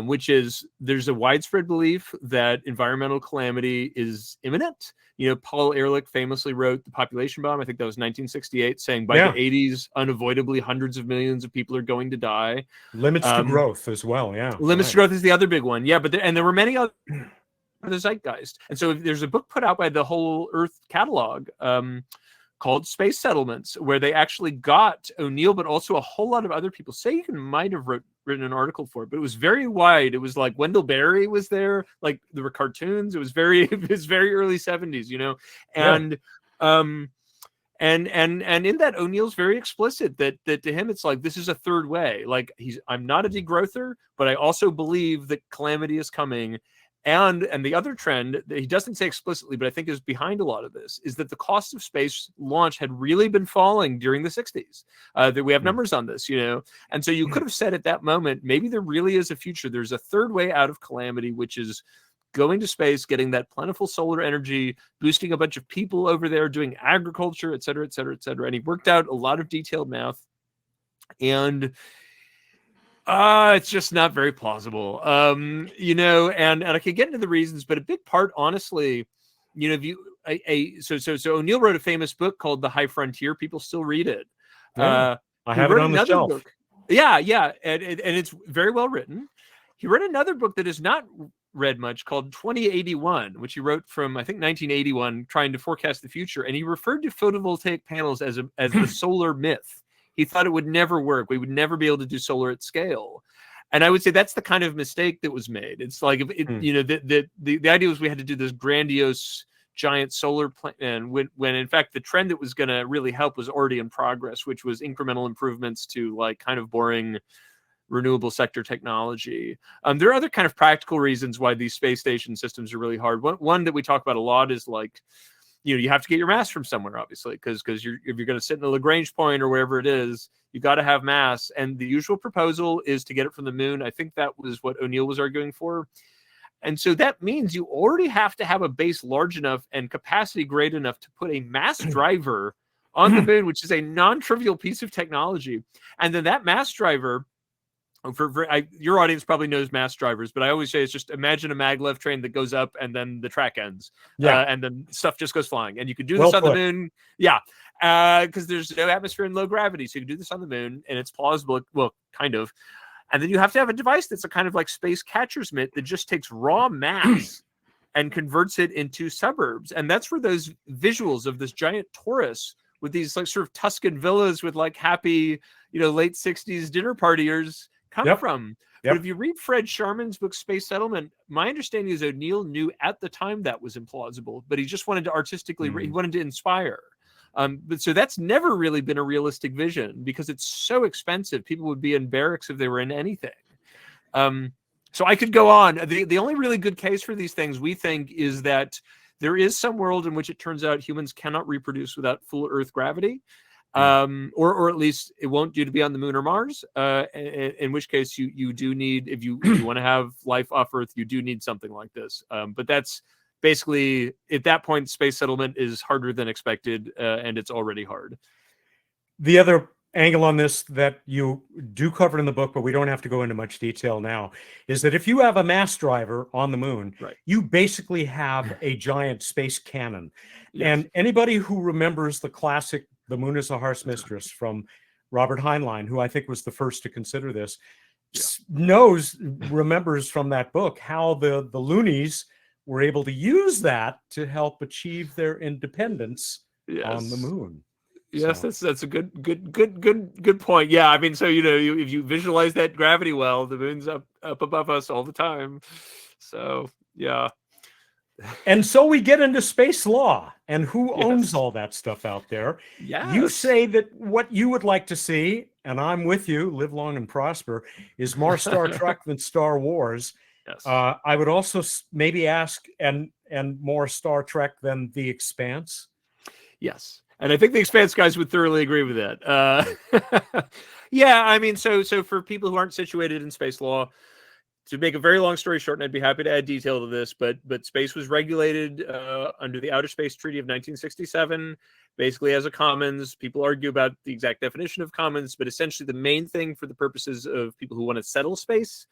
which is there's a widespread belief that environmental calamity is imminent. Paul Ehrlich famously wrote The Population Bomb. I think that was 1968, saying by the 80s, unavoidably hundreds of millions of people are going to die. Limits to growth as well. Yeah. Limits to growth is the other big one. Yeah. But there were many other the zeitgeist. And so there's a book put out by the Whole Earth catalog called Space Settlements, where they actually got O'Neill, but also a whole lot of other people. Sagan might have written an article for it, but it was very wide. It was like Wendell Berry was there, like there were cartoons. It was very early 70s, and and in that O'Neill's very explicit that to him it's like, this is a third way. Like I'm not a degrowther, but I also believe that calamity is coming. And the other trend that he doesn't say explicitly, but I think is behind a lot of this, is that the cost of space launch had really been falling during the 60s. That we have numbers on this, And so you could have said at that moment, maybe there really is a future. There's a third way out of calamity, which is going to space, getting that plentiful solar energy, boosting a bunch of people over there, doing agriculture, et cetera, et cetera, et cetera. And he worked out a lot of detailed math. And it's just not very plausible, and I could get into the reasons, but a big part, honestly, so O'Neill wrote a famous book called The High Frontier. People still read it. I have it on the shelf. Book. Yeah, and it's very well written. He wrote another book that is not read much called 2081, which he wrote from, I think, 1981, trying to forecast the future, and he referred to photovoltaic panels as the solar myth. He thought it would never work. We would never be able to do solar at scale. And I would say that's the kind of mistake that was made. It's like, the idea was we had to do this grandiose giant solar plan when in fact the trend that was going to really help was already in progress, which was incremental improvements to like kind of boring renewable sector technology. There are other kind of practical reasons why these space station systems are really hard. One that we talk about a lot is like, you have to get your mass from somewhere, obviously, because if you're going to sit in a Lagrange point or wherever it is, you got to have mass. And the usual proposal is to get it from the moon. I think that was what O'Neill was arguing for. And so that means you already have to have a base large enough and capacity great enough to put a mass driver on the moon, which is a non-trivial piece of technology. And then that mass driver, your audience probably knows mass drivers, but I always say it's just imagine a maglev train that goes up and then the track ends, and then stuff just goes flying. And you could do this on the moon, because there's no atmosphere and low gravity, so you can do this on the moon, and it's plausible. Well, kind of. And then you have to have a device that's a kind of like space catcher's mitt that just takes raw mass and converts it into suburbs. And that's where those visuals of this giant torus with these like sort of Tuscan villas with like happy, late 60s dinner partiers come from. But if you read Fred Sharman's book Space Settlement, my understanding is O'Neill knew at the time that was implausible, but he just wanted to artistically he wanted to inspire. But so that's never really been a realistic vision because it's so expensive. People would be in barracks if they were in anything. So I could go on. The only really good case for these things, we think, is that there is some world in which it turns out humans cannot reproduce without full Earth gravity. Or at least it won't do to be on the moon or Mars, in which case you do need, if you want to have life off Earth, you do need something like this. But that's basically, at that point, space settlement is harder than expected, and it's already hard. The other angle on this that you do cover in the book, but we don't have to go into much detail now, is that if you have a mass driver on the moon, you basically have a giant space cannon. Yes. And anybody who remembers the classic "The Moon is a Harsh Mistress" from Robert Heinlein, who I think was the first to consider this, remembers from that book how the loonies were able to use that to help achieve their independence on the moon. Yes, that's a good point. Yeah, I mean, so if you visualize that gravity well, the moon's up above us all the time. So yeah. And so we get into space law and who owns Yes. all that stuff out there. You Yes. say that what you would like to see, and I'm with you, live long and prosper, is more Star Trek than Star Wars. Yes. I would also maybe ask and more Star Trek than The Expanse. Yes. And I think the Expanse guys would thoroughly agree with that. Yeah, I mean, so for people who aren't situated in space law, to make a very long story short, and I'd be happy to add detail to this, but space was regulated under the Outer Space Treaty of 1967, basically as a commons. People argue about the exact definition of commons, but essentially the main thing for the purposes of people who want to settle space,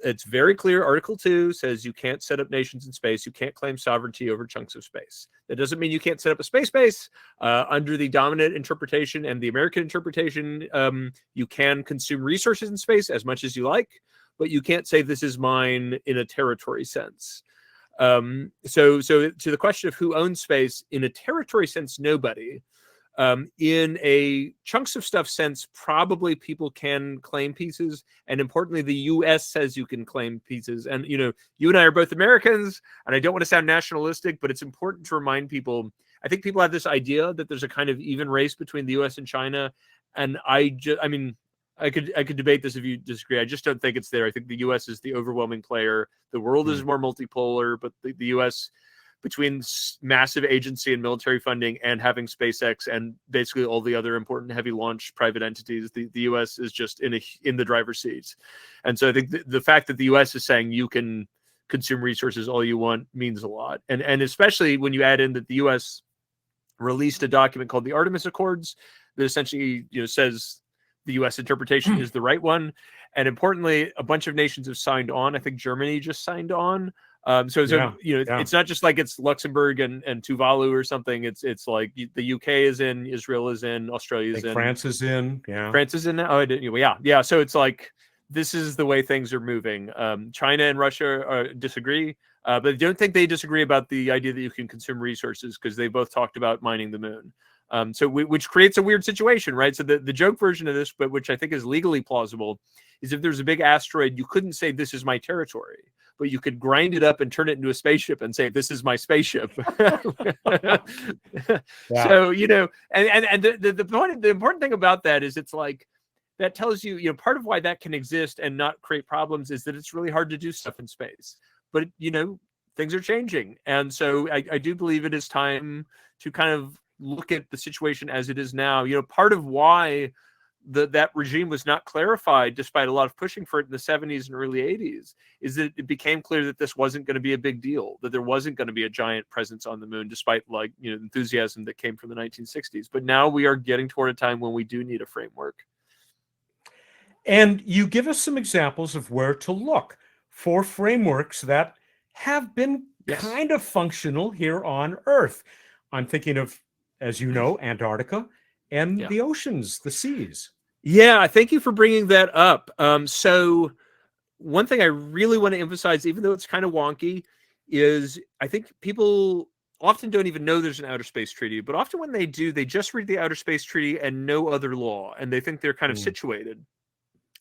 it's very clear. Article 2 says you can't set up nations in space. You can't claim sovereignty over chunks of space. That doesn't mean you can't set up a space base. Under the dominant interpretation and the American interpretation, you can consume resources in space as much as you like, but you can't say this is mine in a territory sense. So to the question of who owns space, in a territory sense, nobody. In a chunks of stuff sense, probably people can claim pieces. And importantly, the US says you can claim pieces. And, you and I are both Americans, and I don't want to sound nationalistic, but it's important to remind people, I think people have this idea that there's a kind of even race between the US and China. And I could debate this if you disagree. I just don't think it's there. I think the US is the overwhelming player. The world is more multipolar, but the US, between massive agency and military funding and having SpaceX and basically all the other important heavy launch private entities, the US is just in the driver's seat. And so I think the fact that the US is saying you can consume resources all you want means a lot. And especially when you add in that the US released a document called the Artemis Accords that essentially says the US interpretation is the right one. And importantly, a bunch of nations have signed on. I think Germany just signed on. It's not just like it's Luxembourg and Tuvalu or something. It's like the UK is in, Israel is in, Australia is in, France is in. Yeah, France is in. Oh, I didn't. Yeah. So it's like this is the way things are moving. China and Russia disagree, but I don't think they disagree about the idea that you can consume resources because they both talked about mining the moon. Which creates a weird situation, right? So the joke version of this, but which I think is legally plausible, is if there's a big asteroid, you couldn't say this is my territory, but you could grind it up and turn it into a spaceship and say this is my spaceship. Yeah. So and the important thing about that is it's like that tells you part of why that can exist and not create problems is that it's really hard to do stuff in space. But things are changing, and so I do believe it is time to kind of look at the situation as it is now. Part of why that regime was not clarified, despite a lot of pushing for it in the 70s and early 80s, is that it became clear that this wasn't going to be a big deal, that there wasn't going to be a giant presence on the moon, despite enthusiasm that came from the 1960s. But now we are getting toward a time when we do need a framework. And you give us some examples of where to look for frameworks that have been kind of functional here on Earth. I'm thinking of, as you know, Antarctica and the oceans, the seas. Yeah, thank you for bringing that up. So one thing I really want to emphasize, even though it's kind of wonky, is I think people often don't even know there's an outer space treaty, but often when they do, they just read the outer space treaty and no other law, and they think they're kind of situated.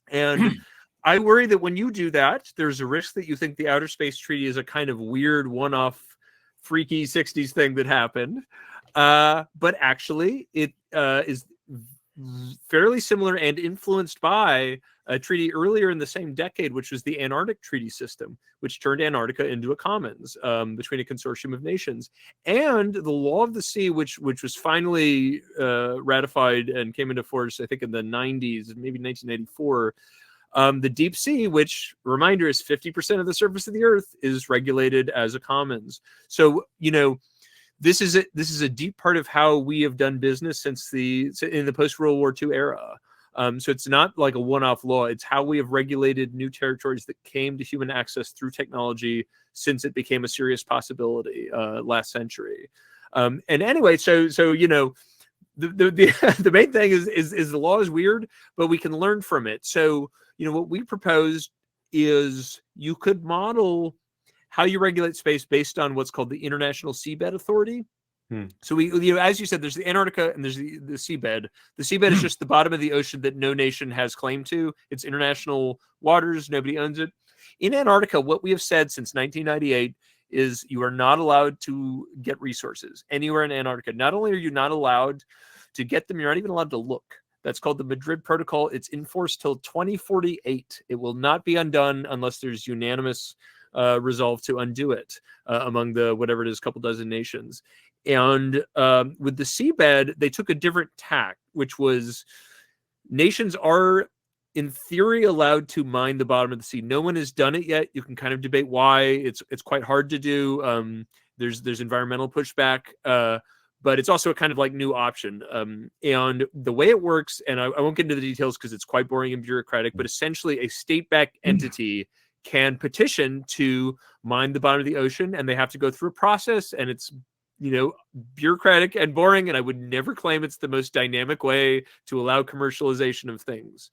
And I worry that when you do that, there's a risk that you think the outer space treaty is a kind of weird one-off freaky 60s thing that happened. But actually, it is fairly similar and influenced by a treaty earlier in the same decade, which was the Antarctic Treaty System, which turned Antarctica into a commons between a consortium of nations. And the Law of the Sea, which was finally ratified and came into force, I think, in the 90s, maybe 1994. The deep sea, which, reminder, is 50% of the surface of the Earth, is regulated as a commons. So, this is a deep part of how we have done business in the post-World War II era. So it's not like a one-off law. It's how we have regulated new territories that came to human access through technology since it became a serious possibility last century. And anyway, so the main thing is the law is weird, but we can learn from it. So what we proposed is you could model how you regulate space based on what's called the International Seabed Authority. So we, as you said, there's the Antarctica and there's the seabed. The seabed is just the bottom of the ocean that no nation has claim to. It's international waters. Nobody owns it. In Antarctica, what we have said since 1998 is you are not allowed to get resources anywhere in Antarctica. Not only are you not allowed to get them, you're not even allowed to look. That's called the Madrid Protocol. It's in force till 2048. It will not be undone unless there's unanimous resolve to undo it among the whatever it is, couple dozen nations. And with the seabed, they took a different tack, which was nations are in theory allowed to mine the bottom of the sea. No one has done it yet. You can kind of debate why. It's quite hard to do. There's environmental pushback, but it's also a kind of like new option. And the way it works, and I won't get into the details because it's quite boring and bureaucratic, but essentially a state-backed entity can petition to mine the bottom of the ocean, and they have to go through a process, and it's bureaucratic and boring, and I would never claim it's the most dynamic way to allow commercialization of things.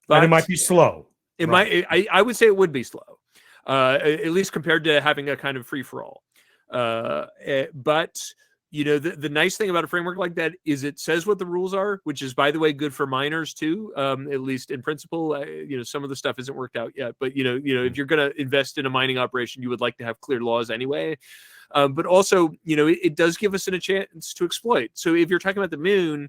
But it might be slow. It might. I would say it would be slow, at least compared to having a kind of free for all. But the nice thing about a framework like that is it says what the rules are, which is, by the way, good for miners too. At least in principle, some of the stuff isn't worked out yet. But if you're going to invest in a mining operation, you would like to have clear laws anyway. But also, it does give us a chance to exploit. So if you're talking about the moon,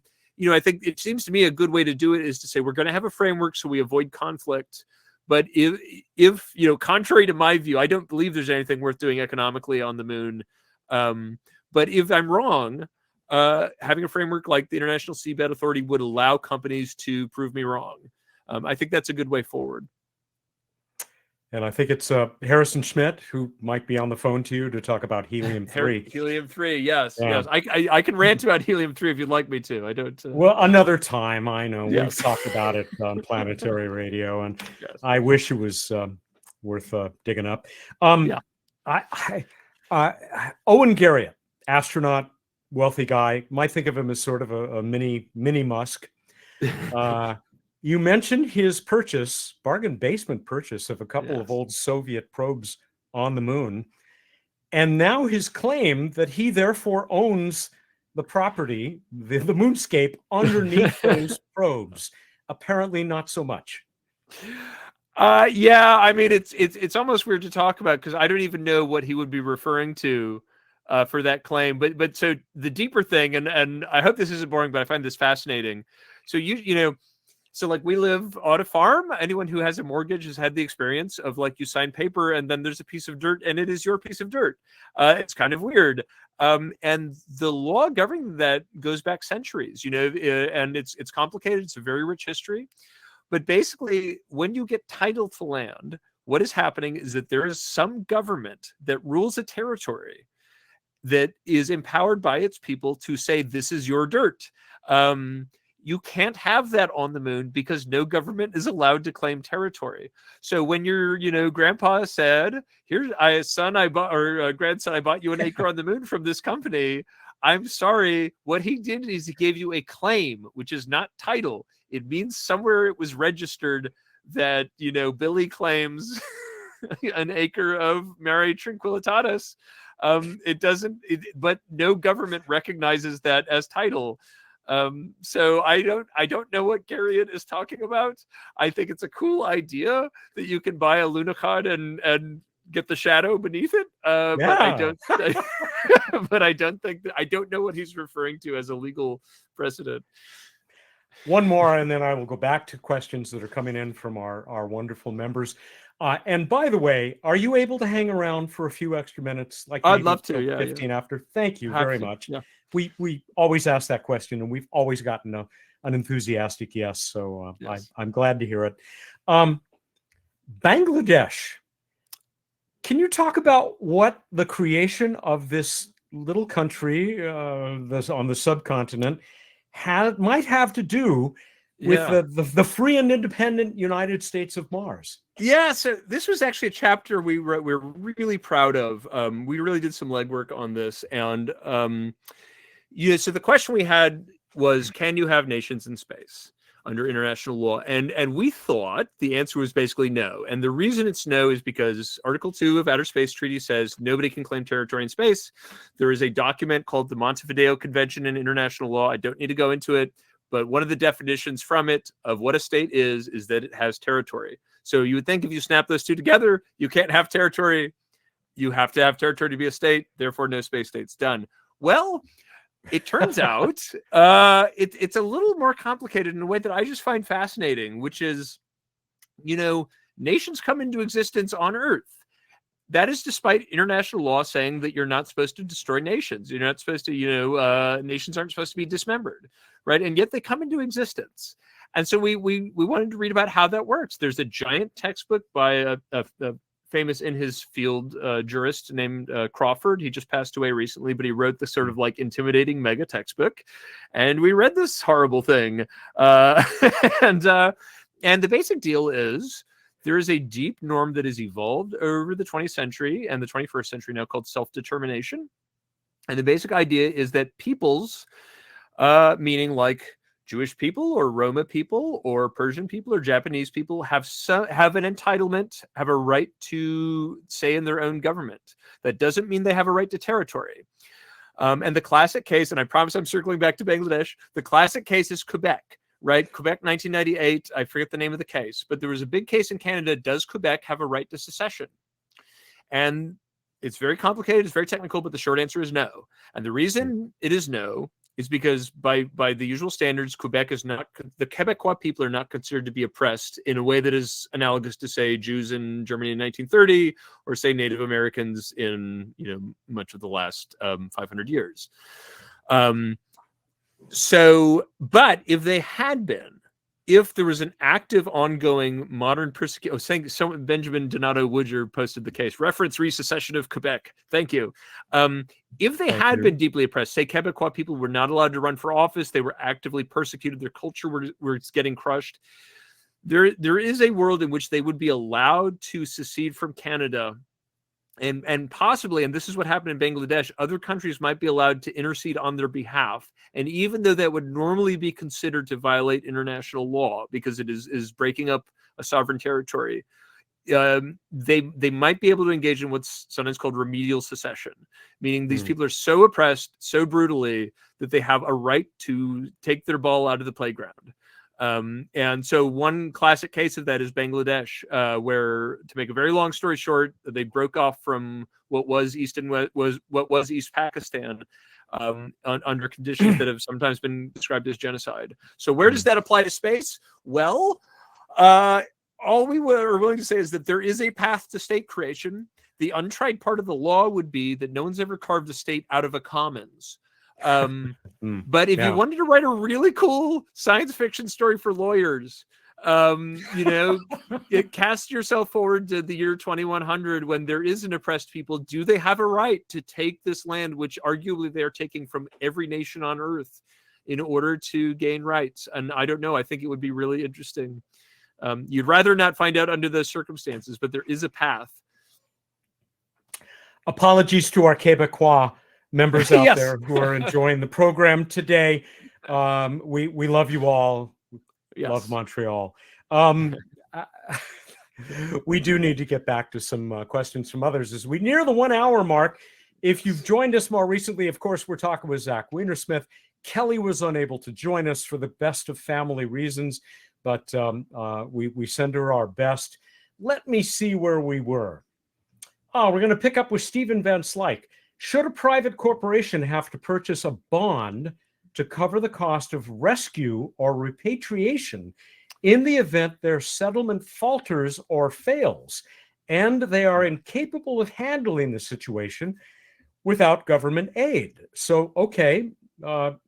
I think it seems to me a good way to do it is to say we're going to have a framework so we avoid conflict. But if contrary to my view, I don't believe there's anything worth doing economically on the moon. But if I'm wrong, having a framework like the International Seabed Authority would allow companies to prove me wrong. I think that's a good way forward. And I think it's Harrison Schmidt who might be on the phone to you to talk about helium-3. Helium-3, yes. I can rant about helium-3 if you'd like me to. I don't. Well, another time. I know yes. We've talked about it on Planetary Radio, and yes. I wish it was worth digging up. Owen Garriott, astronaut, wealthy guy. Might think of him as sort of a mini Musk. You mentioned his bargain basement purchase of a couple of old Soviet probes on the moon, and now his claim that he therefore owns the property, the moonscape underneath those probes. Apparently not so much. Yeah, I mean, it's almost weird to talk about because I don't even know what he would be referring to for that claim. But so the deeper thing, and I hope this isn't boring, but I find this fascinating. So So like we live on a farm. Anyone who has a mortgage has had the experience of like you sign paper and then there's a piece of dirt and it is your piece of dirt. It's kind of weird. And the law governing that goes back centuries, and it's complicated. It's a very rich history. But basically, when you get title to land, what is happening is that there is some government that rules a territory that is empowered by its people to say, this is your dirt. You can't have that on the moon because no government is allowed to claim territory. So when your, grandpa said, "Here's grandson, I bought you an acre on the moon from this company," I'm sorry. What he did is he gave you a claim, which is not title. It means somewhere it was registered that, Billy claims an acre of Mare Tranquillitatis. But no government recognizes that as title. So I don't know what Garriott is talking about. I think it's a cool idea that you can buy a lunacod and get the shadow beneath it. But I don't I don't know what he's referring to as a legal precedent. One more, and then I will go back to questions that are coming in from our wonderful members. And by the way, are you able to hang around for a few extra minutes? Like I'd love to. Yeah, 15 after. Thank you very much. Yeah. We always ask that question, and we've always gotten an enthusiastic yes. So yes. I'm glad to hear it. Bangladesh. Can you talk about what the creation of this little country on the subcontinent might have to do with the free and independent United States of Mars? Yeah, so this was actually a chapter we're really proud of. We really did some legwork on this, and so the question we had was, can you have nations in space under international law? And we thought the answer was basically no. And the reason it's no is because Article 2 of Outer Space Treaty says nobody can claim territory in space. There is a document called the Montevideo Convention in International Law. I don't need to go into it, but one of the definitions from it of what a state is that it has territory. So you would think if you snap those two together, you can't have territory. You have to have territory to be a state, therefore no space states. Done. Well, it turns out it's a little more complicated in a way that I just find fascinating, which is, nations come into existence on Earth. That is despite international law saying that you're not supposed to destroy nations. You're not supposed to, nations aren't supposed to be dismembered, right? And yet they come into existence. And so we wanted to read about how that works. There's a giant textbook by a famous in his field jurist named Crawford. He just passed away recently, but he wrote this sort of like intimidating mega textbook. And we read this horrible thing. And the basic deal is, there is a deep norm that has evolved over the 20th century and the 21st century now called self-determination. And the basic idea is that peoples, meaning like Jewish people or Roma people or Persian people or Japanese people, have an entitlement, have a right to say in their own government. That doesn't mean they have a right to territory. And the classic case, and I promise I'm circling back to Bangladesh, the classic case is Quebec. Right? Quebec, 1998. I forget the name of the case, but there was a big case in Canada. Does Quebec have a right to secession? And it's very complicated. It's very technical, but the short answer is no. And the reason it is no is because by the usual standards, Quebec is not, the Quebecois people are not considered to be oppressed in a way that is analogous to, say, Jews in Germany in 1930 or, say, Native Americans in, much of the last 500 years. But if they had been, if there was an active, ongoing modern persecution, Benjamin Donato Woodger posted the case, reference resecession of Quebec. Thank you. If they had been deeply oppressed, say Quebecois people were not allowed to run for office, they were actively persecuted, their culture was getting crushed. There is a world in which they would be allowed to secede from Canada. And possibly, and this is what happened in Bangladesh, other countries might be allowed to intercede on their behalf. And even though that would normally be considered to violate international law because it is breaking up a sovereign territory, they might be able to engage in what's sometimes called remedial secession, meaning these people are so oppressed so brutally that they have a right to take their ball out of the playground. And so one classic case of that is Bangladesh, where, to make a very long story short, they broke off from what was East Pakistan under conditions that have sometimes been described as genocide. So where does that apply to space? Well, all we are willing to say is that there is a path to state creation. The untried part of the law would be that no one's ever carved a state out of a commons. But if you wanted to write a really cool science fiction story for lawyers, cast yourself forward to the year 2100 when there is an oppressed people. Do they have a right to take this land, which arguably they are taking from every nation on earth in order to gain rights? And I don't know. I think it would be really interesting. You'd rather not find out under those circumstances, but there is a path. Apologies to our Quebecois members out there who are enjoying the program today. We love you all. Love Montreal. We do need to get back to some questions from others as we near the 1 hour mark. If you've joined us more recently, of course, we're talking with Zach Weinersmith. Kelly was unable to join us for the best of family reasons, but we send her our best. Let me see where we were. Oh, we're going to pick up with Stephen Van Slyke. Should a private corporation have to purchase a bond to cover the cost of rescue or repatriation in the event their settlement falters or fails, and they are incapable of handling the situation without government aid? So, okay, Elon's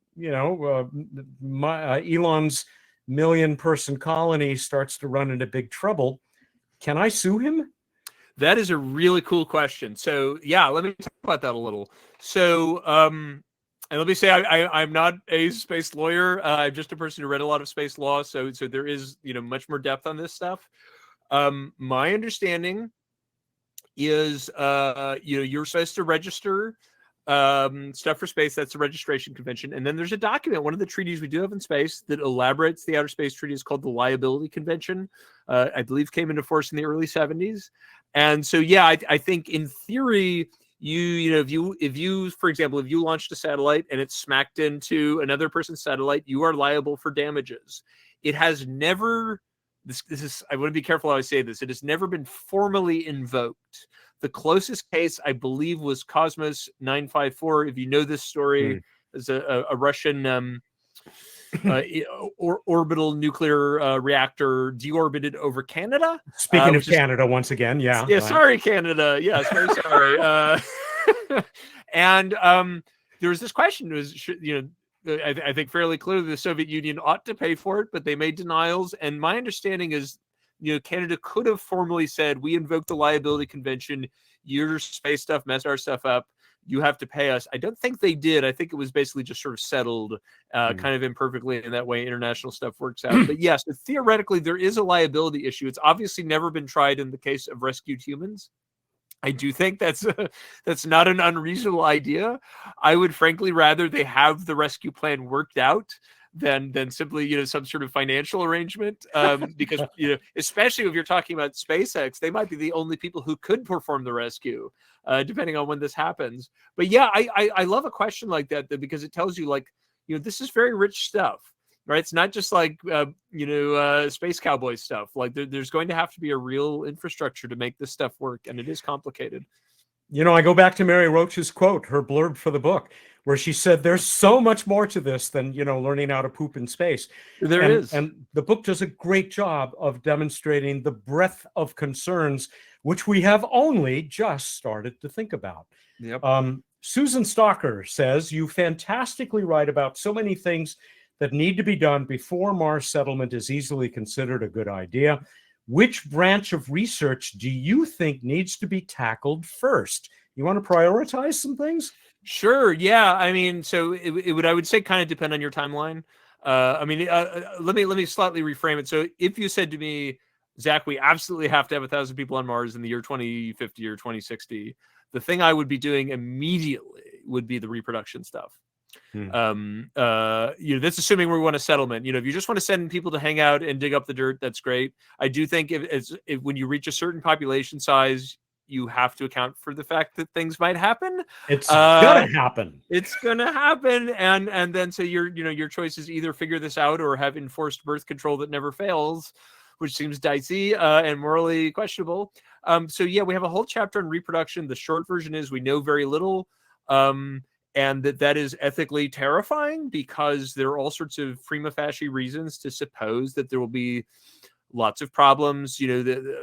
million-person colony starts to run into big trouble. Can I sue him? That is a really cool question. So, yeah, let me talk about that a little. So, and let me say, I'm not a space lawyer. I'm just a person who read a lot of space law. So there is, much more depth on this stuff. My understanding is, you're supposed to register stuff for space. That's the registration convention. And then there's a document, one of the treaties we do have in space that elaborates the outer space treaty is called the Liability Convention. I believe came into force in the early 70s. And so, yeah, I think in theory, if you, for example, if you launched a satellite and it smacked into another person's satellite, you are liable for damages. It has never this is, I want to be careful how I say this. It has never been formally invoked. The closest case, I believe, was Cosmos 954. If you know this story, is a Russian orbital nuclear reactor deorbited over Canada. Speaking of Canada, once again, yeah. Yeah, sorry, Canada. Yes, very sorry. And there was this question: I think fairly clearly the Soviet Union ought to pay for it, but they made denials. And my understanding is, Canada could have formally said, "We invoked the liability convention. Your space stuff messed our stuff up. You have to pay us." I don't think they did. I think it was basically just sort of settled kind of imperfectly, and that way international stuff works out. But yes, theoretically, there is a liability issue. It's obviously never been tried in the case of rescued humans. I do think that's not an unreasonable idea. I would frankly rather they have the rescue plan worked out than simply some sort of financial arrangement, because especially if you're talking about SpaceX, they might be the only people who could perform the rescue, depending on when this happens. But yeah, I love a question like that because it tells you this is very rich stuff. Right, it's not just like space cowboy stuff. Like there's going to have to be a real infrastructure to make this stuff work, and it is complicated. I go back to Mary Roach's quote, her blurb for the book, where she said, "There's so much more to this than learning how to poop in space." There is, and the book does a great job of demonstrating the breadth of concerns which we have only just started to think about. Yep. Susan Stalker says, "You fantastically write about so many things that need to be done before Mars settlement is easily considered a good idea. Which branch of research do you think needs to be tackled first?" You want to prioritize some things? Sure. Yeah. I mean, so it would, I would say, kind of depend on your timeline. Let me slightly reframe it. So if you said to me, "Zach, we absolutely have to have 1,000 people on Mars in the year 2050 or 2060, the thing I would be doing immediately would be the reproduction stuff. That's assuming we want a settlement. If you just want to send people to hang out and dig up the dirt, that's great. I do think if when you reach a certain population size, you have to account for the fact that things might happen. It's gonna happen. It's gonna happen, and then so your choice is either figure this out or have enforced birth control that never fails, which seems dicey and morally questionable. So yeah, we have a whole chapter on reproduction. The short version is we know very little. And that is ethically terrifying because there are all sorts of prima facie reasons to suppose that there will be lots of problems. The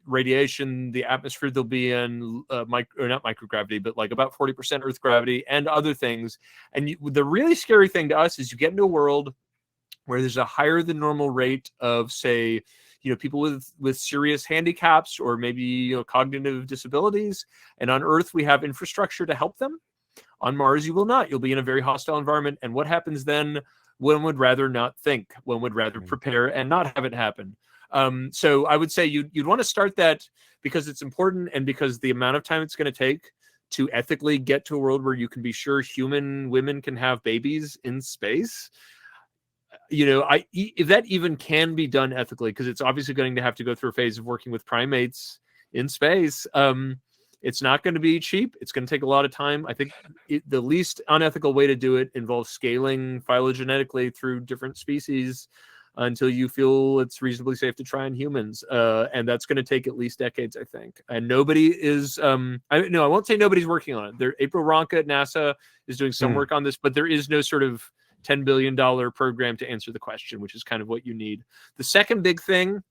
radiation, the atmosphere they'll be in, not microgravity, but like about 40% Earth gravity and other things. And the really scary thing to us is you get into a world where there's a higher than normal rate of, say, people with serious handicaps or maybe cognitive disabilities. And on Earth, we have infrastructure to help them. On Mars, you will not. You'll be in a very hostile environment. And what happens then? One would rather not think. One would rather prepare and not have it happen. So I would say you'd want to start that because it's important and because the amount of time it's going to take to ethically get to a world where you can be sure human women can have babies in space. If that even can be done ethically, because it's obviously going to have to go through a phase of working with primates in space. It's not going to be cheap. It's going to take a lot of time. I think the least unethical way to do it involves scaling phylogenetically through different species until you feel it's reasonably safe to try on humans. And that's going to take at least decades, I think. And nobody is, I won't say nobody's working on it. April Ronka at NASA is doing some work on this, but there is no sort of $10 billion program to answer the question, which is kind of what you need. The second big thing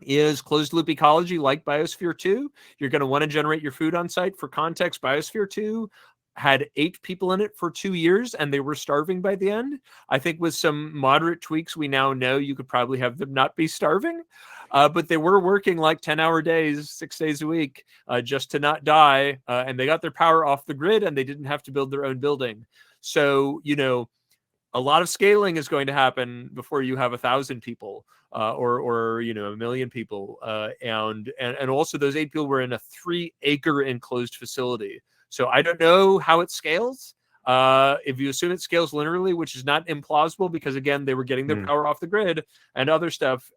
is closed loop ecology like Biosphere 2. You're going to want to generate your food on site. For context, Biosphere 2 had 8 people in it for 2 years and they were starving by the end. I think with some moderate tweaks, we now know you could probably have them not be starving, but they were working like 10-hour days, 6 days a week, just to not die. And they got their power off the grid and they didn't have to build their own building. So, a lot of scaling is going to happen before you have 1,000 people or 1 million people. And also those 8 people were in a 3-acre enclosed facility. So I don't know how it scales. If you assume it scales linearly, which is not implausible because, again, they were getting their power off the grid and other stuff,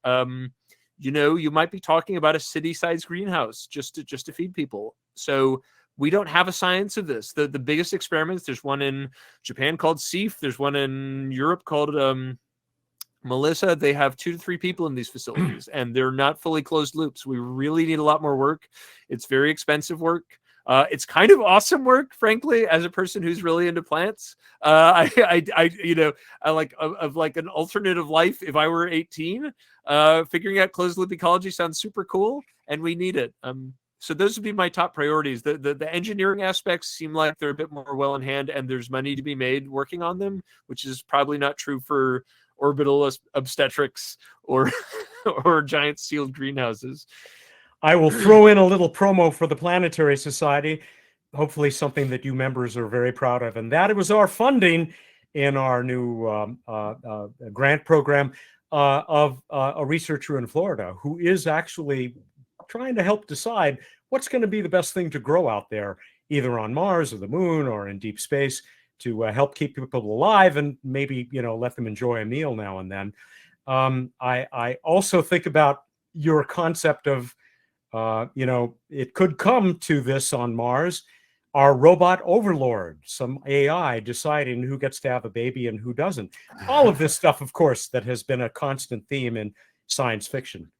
you might be talking about a city-sized greenhouse just to feed people. So we don't have a science of this. The biggest experiments, there's one in Japan called SEAF. There's one in Europe called Melissa, they have 2 to 3 people in these facilities, and they're not fully closed loops. We really need a lot more work. It's very expensive work. It's kind of awesome work, frankly, as a person who's really into plants. I like of like an alternative life. If I were 18, figuring out closed loop ecology sounds super cool, and we need it. So those would be my top priorities. The engineering aspects seem like they're a bit more well in hand, and there's money to be made working on them, which is probably not true for orbital obstetrics or or giant sealed greenhouses. I will throw in a little promo for the Planetary Society, hopefully something that you members are very proud of, and that it was our funding in our new grant program of a researcher in Florida who is actually trying to help decide what's going to be the best thing to grow out there, either on Mars or the moon or in deep space, to help keep people alive and maybe, let them enjoy a meal now and then. I also think about your concept of, it could come to this on Mars, our robot overlord, some AI deciding who gets to have a baby and who doesn't. All of this stuff, of course, that has been a constant theme in science fiction.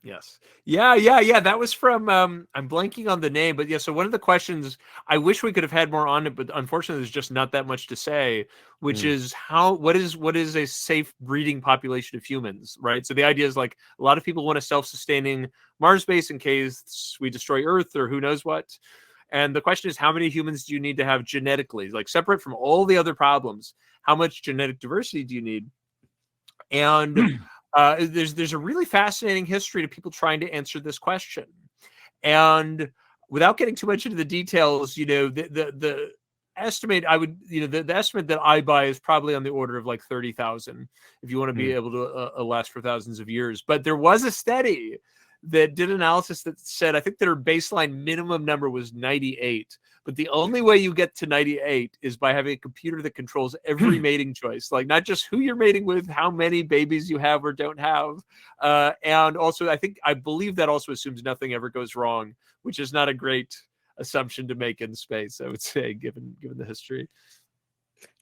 Yes. Yeah. That was from I'm blanking on the name, but yeah. So one of the questions, I wish we could have had more on it, but unfortunately, there's just not that much to say. Which is what is a safe breeding population of humans, right? So the idea is like a lot of people want a self-sustaining Mars base in case we destroy Earth or who knows what. And the question is, how many humans do you need to have genetically, like separate from all the other problems? How much genetic diversity do you need? And there's a really fascinating history to people trying to answer this question. And without getting too much into the details, the estimate I would, the estimate that I buy is probably on the order of like 30,000 if you want to be able to last for thousands of years. But there was a study that did analysis that said, I think their baseline minimum number was 98. But the only way you get to 98 is by having a computer that controls every mating choice, like not just who you're mating with, how many babies you have or don't have. And also, I believe that also assumes nothing ever goes wrong, which is not a great assumption to make in space, I would say, given the history.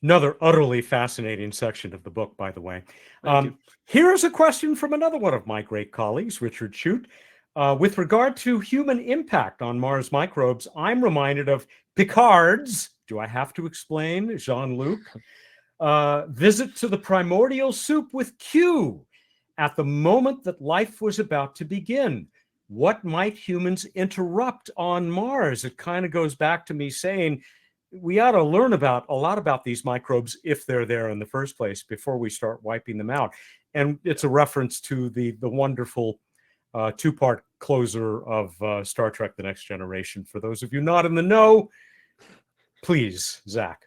Another utterly fascinating section of the book, by the way. Here is a question from another one of my great colleagues, Richard Chute. With regard to human impact on Mars microbes, I'm reminded of Picard's, do I have to explain, Jean-Luc, visit to the primordial soup with Q at the moment that life was about to begin. What might humans interrupt on Mars? It kind of goes back to me saying, we ought to learn a lot about these microbes if they're there in the first place before we start wiping them out. And it's a reference to the wonderful two-part closer of Star Trek: The Next Generation. For those of you not in the know, please, Zach.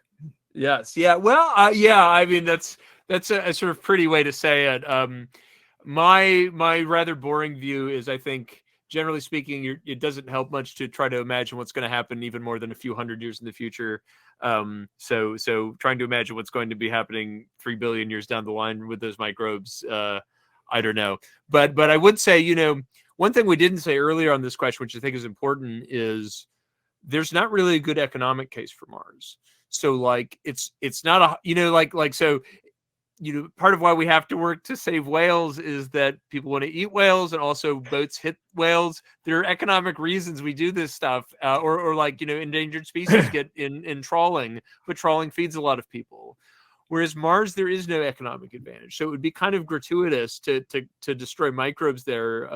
Yes. Yeah. Well, I mean, that's a sort of pretty way to say it. My rather boring view is, I think, generally speaking, it doesn't help much to try to imagine what's going to happen even more than a few hundred years in the future. So trying to imagine what's going to be happening 3 billion years down the line with those microbes, I don't know. But I would say, one thing we didn't say earlier on this question, which I think is important, is there's not really a good economic case for Mars. So like it's not so part of why we have to work to save whales is that people want to eat whales, and also boats hit whales. There are economic reasons we do this stuff, or endangered species get in trawling, but trawling feeds a lot of people. Whereas Mars, there is no economic advantage, so it would be kind of gratuitous to destroy microbes there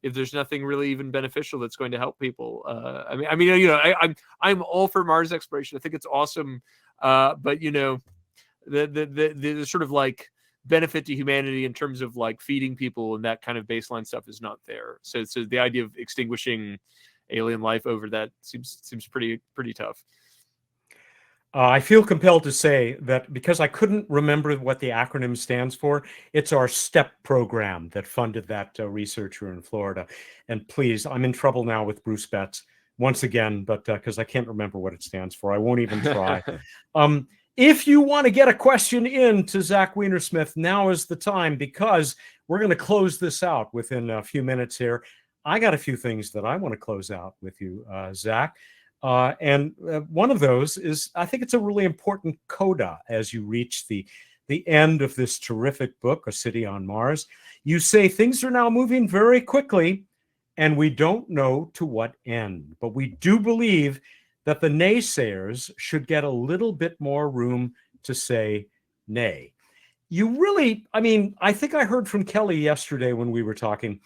if there's nothing really even beneficial that's going to help people. I'm all for Mars exploration. I think it's awesome, but the sort of like benefit to humanity in terms of like feeding people and that kind of baseline stuff is not there. So the idea of extinguishing alien life over that seems pretty tough. I feel compelled to say that because I couldn't remember what the acronym stands for, it's our STEP program that funded that researcher in Florida. And please, I'm in trouble now with Bruce Betts once again, but because I can't remember what it stands for, I won't even try. If you want to get a question in to Zach Weinersmith, now is the time, because we're going to close this out within a few minutes here. I got a few things that I want to close out with you, Zach. And one of those is, I think it's a really important coda as you reach the the end of this terrific book, A City on Mars. You say things are now moving very quickly, and we don't know to what end. But we do believe that the naysayers should get a little bit more room to say nay. You really, I mean, I think I heard from Kelly yesterday when we were talking,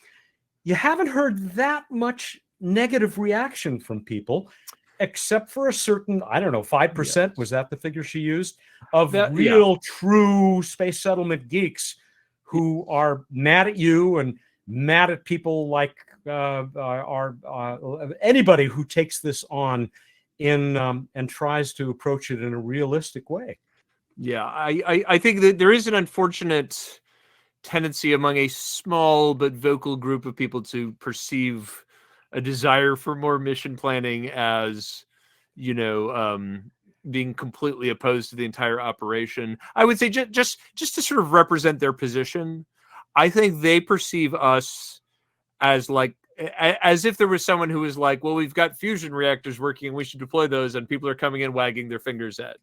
you haven't heard that much negative reaction from people, except for a certain, I don't know, 5%, was that the figure she used, of real, true space settlement geeks who are mad at you and mad at people like anybody who takes this on and tries to approach it in a realistic way. Yeah, I think that there is an unfortunate tendency among a small but vocal group of people to perceive a desire for more mission planning as, being completely opposed to the entire operation. I would say just to sort of represent their position, I think they perceive us as like, as if there was someone who was like, well, we've got fusion reactors working and we should deploy those, and people are coming in wagging their fingers at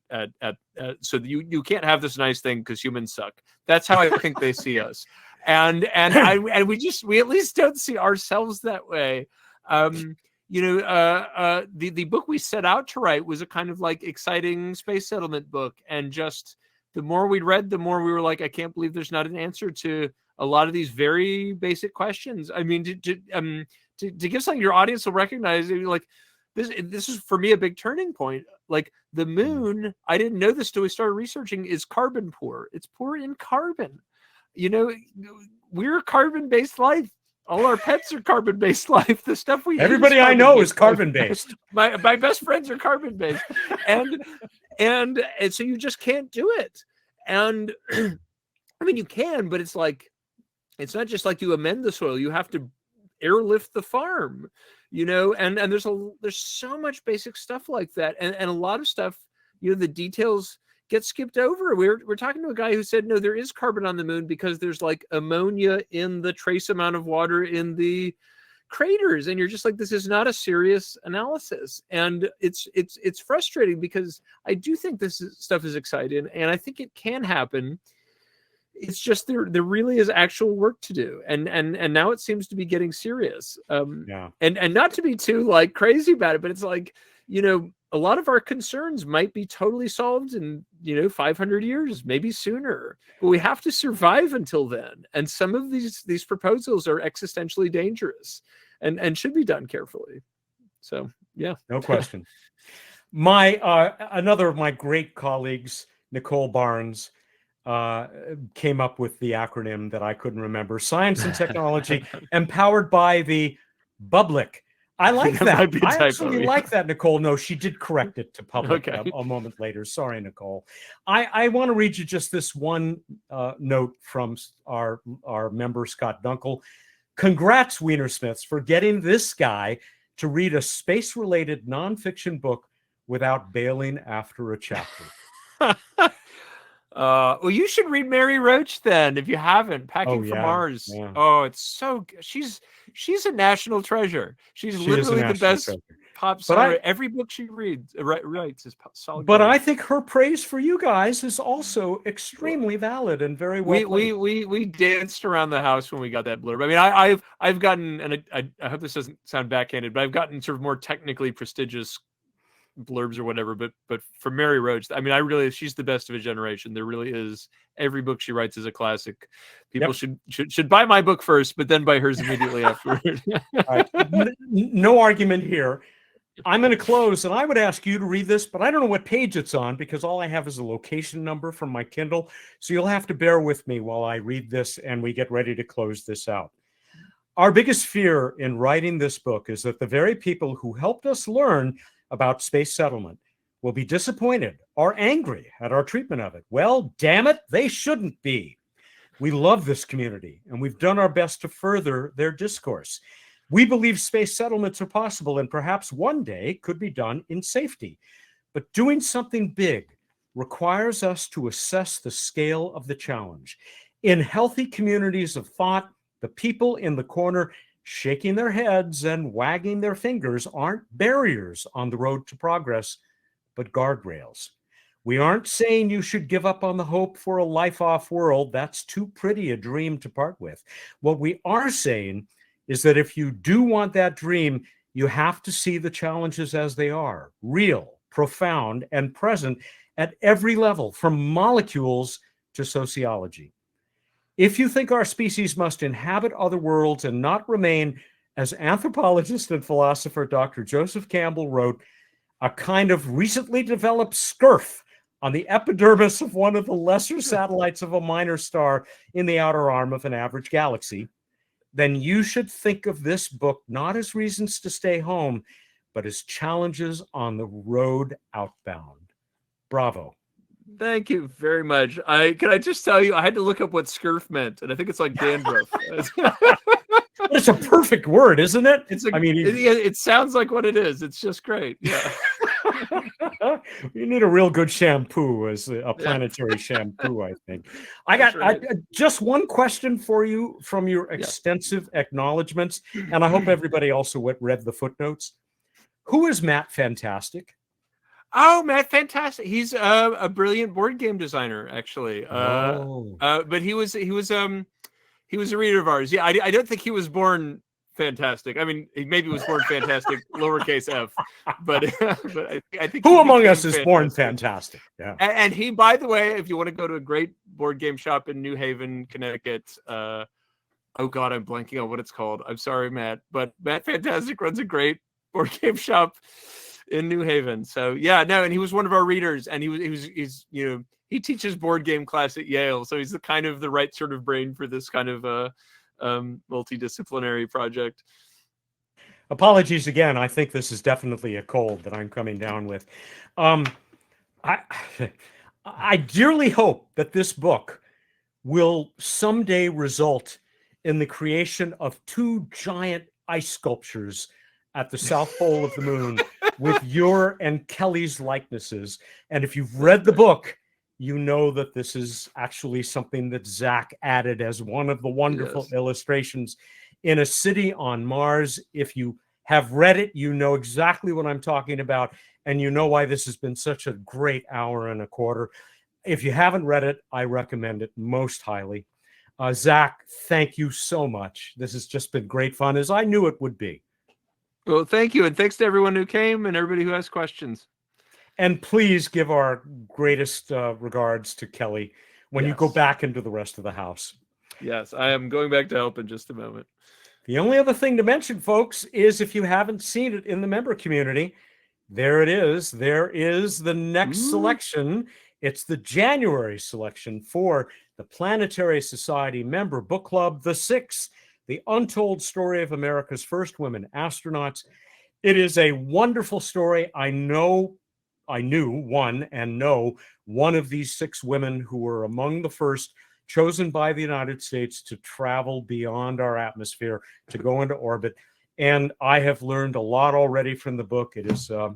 so you can't have this nice thing because humans suck. That's how I think they see us. And we at least don't see ourselves that way. The book we set out to write was a kind of like exciting space settlement book, and just the more we read, the more we were like, I can't believe there's not an answer to a lot of these very basic questions. I mean, to give something your audience will recognize, like this is for me a big turning point. Like the moon, I didn't know this till we started researching, is carbon poor. It's poor in carbon. We're a carbon-based life. All our pets are carbon-based life. The stuff we everybody I know is carbon-based. My best friends are carbon-based, and so you just can't do it. And I mean, you can, but it's like, it's not just like you amend the soil. You have to airlift the farm, and there's so much basic stuff like that. And a lot of stuff, the details get skipped over. We're talking to a guy who said, no, there is carbon on the moon because there's like ammonia in the trace amount of water in the craters. And you're just like, this is not a serious analysis. And it's frustrating because I do think stuff is exciting and I think it can happen. It's just there really is actual work to do, and now it seems to be getting serious. And not to be too like crazy about it, but it's like, a lot of our concerns might be totally solved in 500 years, maybe sooner. But we have to survive until then, and some of these proposals are existentially dangerous and should be done carefully. So yeah, no question. Another of my great colleagues, Nicole Barnes, came up with the acronym that I couldn't remember: Science and Technology Empowered by the Public. I like that. I actually like that, Nicole. No, she did correct it to public a moment later. Sorry, Nicole. I want to read you just this one note from our member, Scott Dunkel. Congrats, Weinersmiths, for getting this guy to read a space-related nonfiction book without bailing after a chapter. Well, you should read Mary Roach then, if you haven't. Packing for Mars. Yeah. Oh, it's so good. She's a national treasure. She's literally the best pop star. Every book she writes is solid. But I think her praise for you guys is also extremely valid and very well. We danced around the house when we got that blurb. I mean, I've gotten, and I hope this doesn't sound backhanded, but I've gotten sort of more technically prestigious blurbs or whatever, but for Mary Roach, I mean, she's the best of a generation. There really is. Every book she writes is a classic. People should buy my book first, but then buy hers immediately afterward. Right. No argument here. I'm going to close, and I would ask you to read this, but I don't know what page it's on because all I have is a location number from my Kindle. So you'll have to bear with me while I read this and we get ready to close this out. Our biggest fear in writing this book is that the very people who helped us learn about space settlement will be disappointed or angry at our treatment of it. Well, damn it, they shouldn't be. We love this community, and we've done our best to further their discourse. We believe space settlements are possible and perhaps one day could be done in safety. But doing something big requires us to assess the scale of the challenge. In healthy communities of thought, the people in the corner shaking their heads and wagging their fingers aren't barriers on the road to progress, but guardrails. We aren't saying you should give up on the hope for a life-off world. That's too pretty a dream to part with. What we are saying is that if you do want that dream, you have to see the challenges as they are, real, profound, and present at every level, from molecules to sociology. If you think our species must inhabit other worlds and not remain, as anthropologist and philosopher Dr. Joseph Campbell wrote, a kind of recently developed scurf on the epidermis of one of the lesser satellites of a minor star in the outer arm of an average galaxy, then you should think of this book not as reasons to stay home, but as challenges on the road outbound. Bravo. Thank you very much. Can I just tell you, I had to look up what scurf meant, and I think it's like dandruff. It's a perfect word, isn't it? It sounds like what it is. It's just great. Yeah. You need a real good shampoo as a planetary shampoo, I think. I got just one question for you from your extensive acknowledgments, and I hope everybody also read the footnotes. Who is Matt Fantastic? Oh, Matt Fantastic. He's a brilliant board game designer, actually. But he was a reader of ours. Yeah, I don't think he was born fantastic. I mean, he maybe was born fantastic, lowercase f, but I think who among us is born fantastic? Yeah. And he, by the way, if you want to go to a great board game shop in New Haven, Connecticut, oh God, I'm blanking on what it's called. I'm sorry, Matt, but Matt Fantastic runs a great board game shop in New Haven. So yeah, no, and he was one of our readers, and he's he teaches board game class at Yale, so he's the right sort of brain for this kind of multidisciplinary project. Apologies again. I think this is definitely a cold that I'm coming down with. I dearly hope that this book will someday result in the creation of 2 giant ice sculptures at the South Pole of the moon with your and Kelly's likenesses. And if you've read the book, you know that this is actually something that Zach added as one of the wonderful illustrations in a city on Mars. If you have read it, you know exactly what I'm talking about, and you know why this has been such a great hour and a quarter. If you haven't read it, I recommend it most highly. Zach, thank you so much. This has just been great fun, as I knew it would be. Well, thank you, and thanks to everyone who came and everybody who asked questions. And please give our greatest regards to Kelly when you go back into the rest of the house. Yes, I am going back to help in just a moment. The only other thing to mention, folks, is if you haven't seen it in the member community, there it is. There is the next selection. It's the January selection for the Planetary Society member book club, The Six, The Untold Story of America's First Women Astronauts. It is a wonderful story. I knew one of these 6 women who were among the first chosen by the United States to travel beyond our atmosphere, to go into orbit. And I have learned a lot already from the book. It is a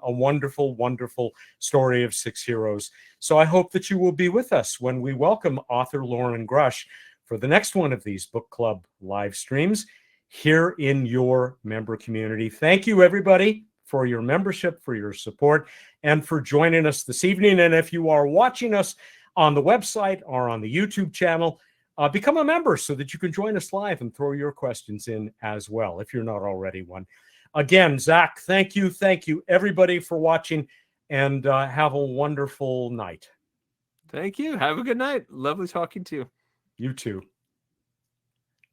wonderful, wonderful story of 6 heroes. So I hope that you will be with us when we welcome author Lauren Grush for the next one of these book club live streams here in your member community. Thank you, everybody, for your membership, for your support, and for joining us this evening. And if you are watching us on the website or on the YouTube channel, become a member so that you can join us live and throw your questions in as well, if you're not already one. Again, Zach, thank you. Thank you, everybody, for watching, and have a wonderful night. Thank you. Have a good night. Lovely talking to you. You too.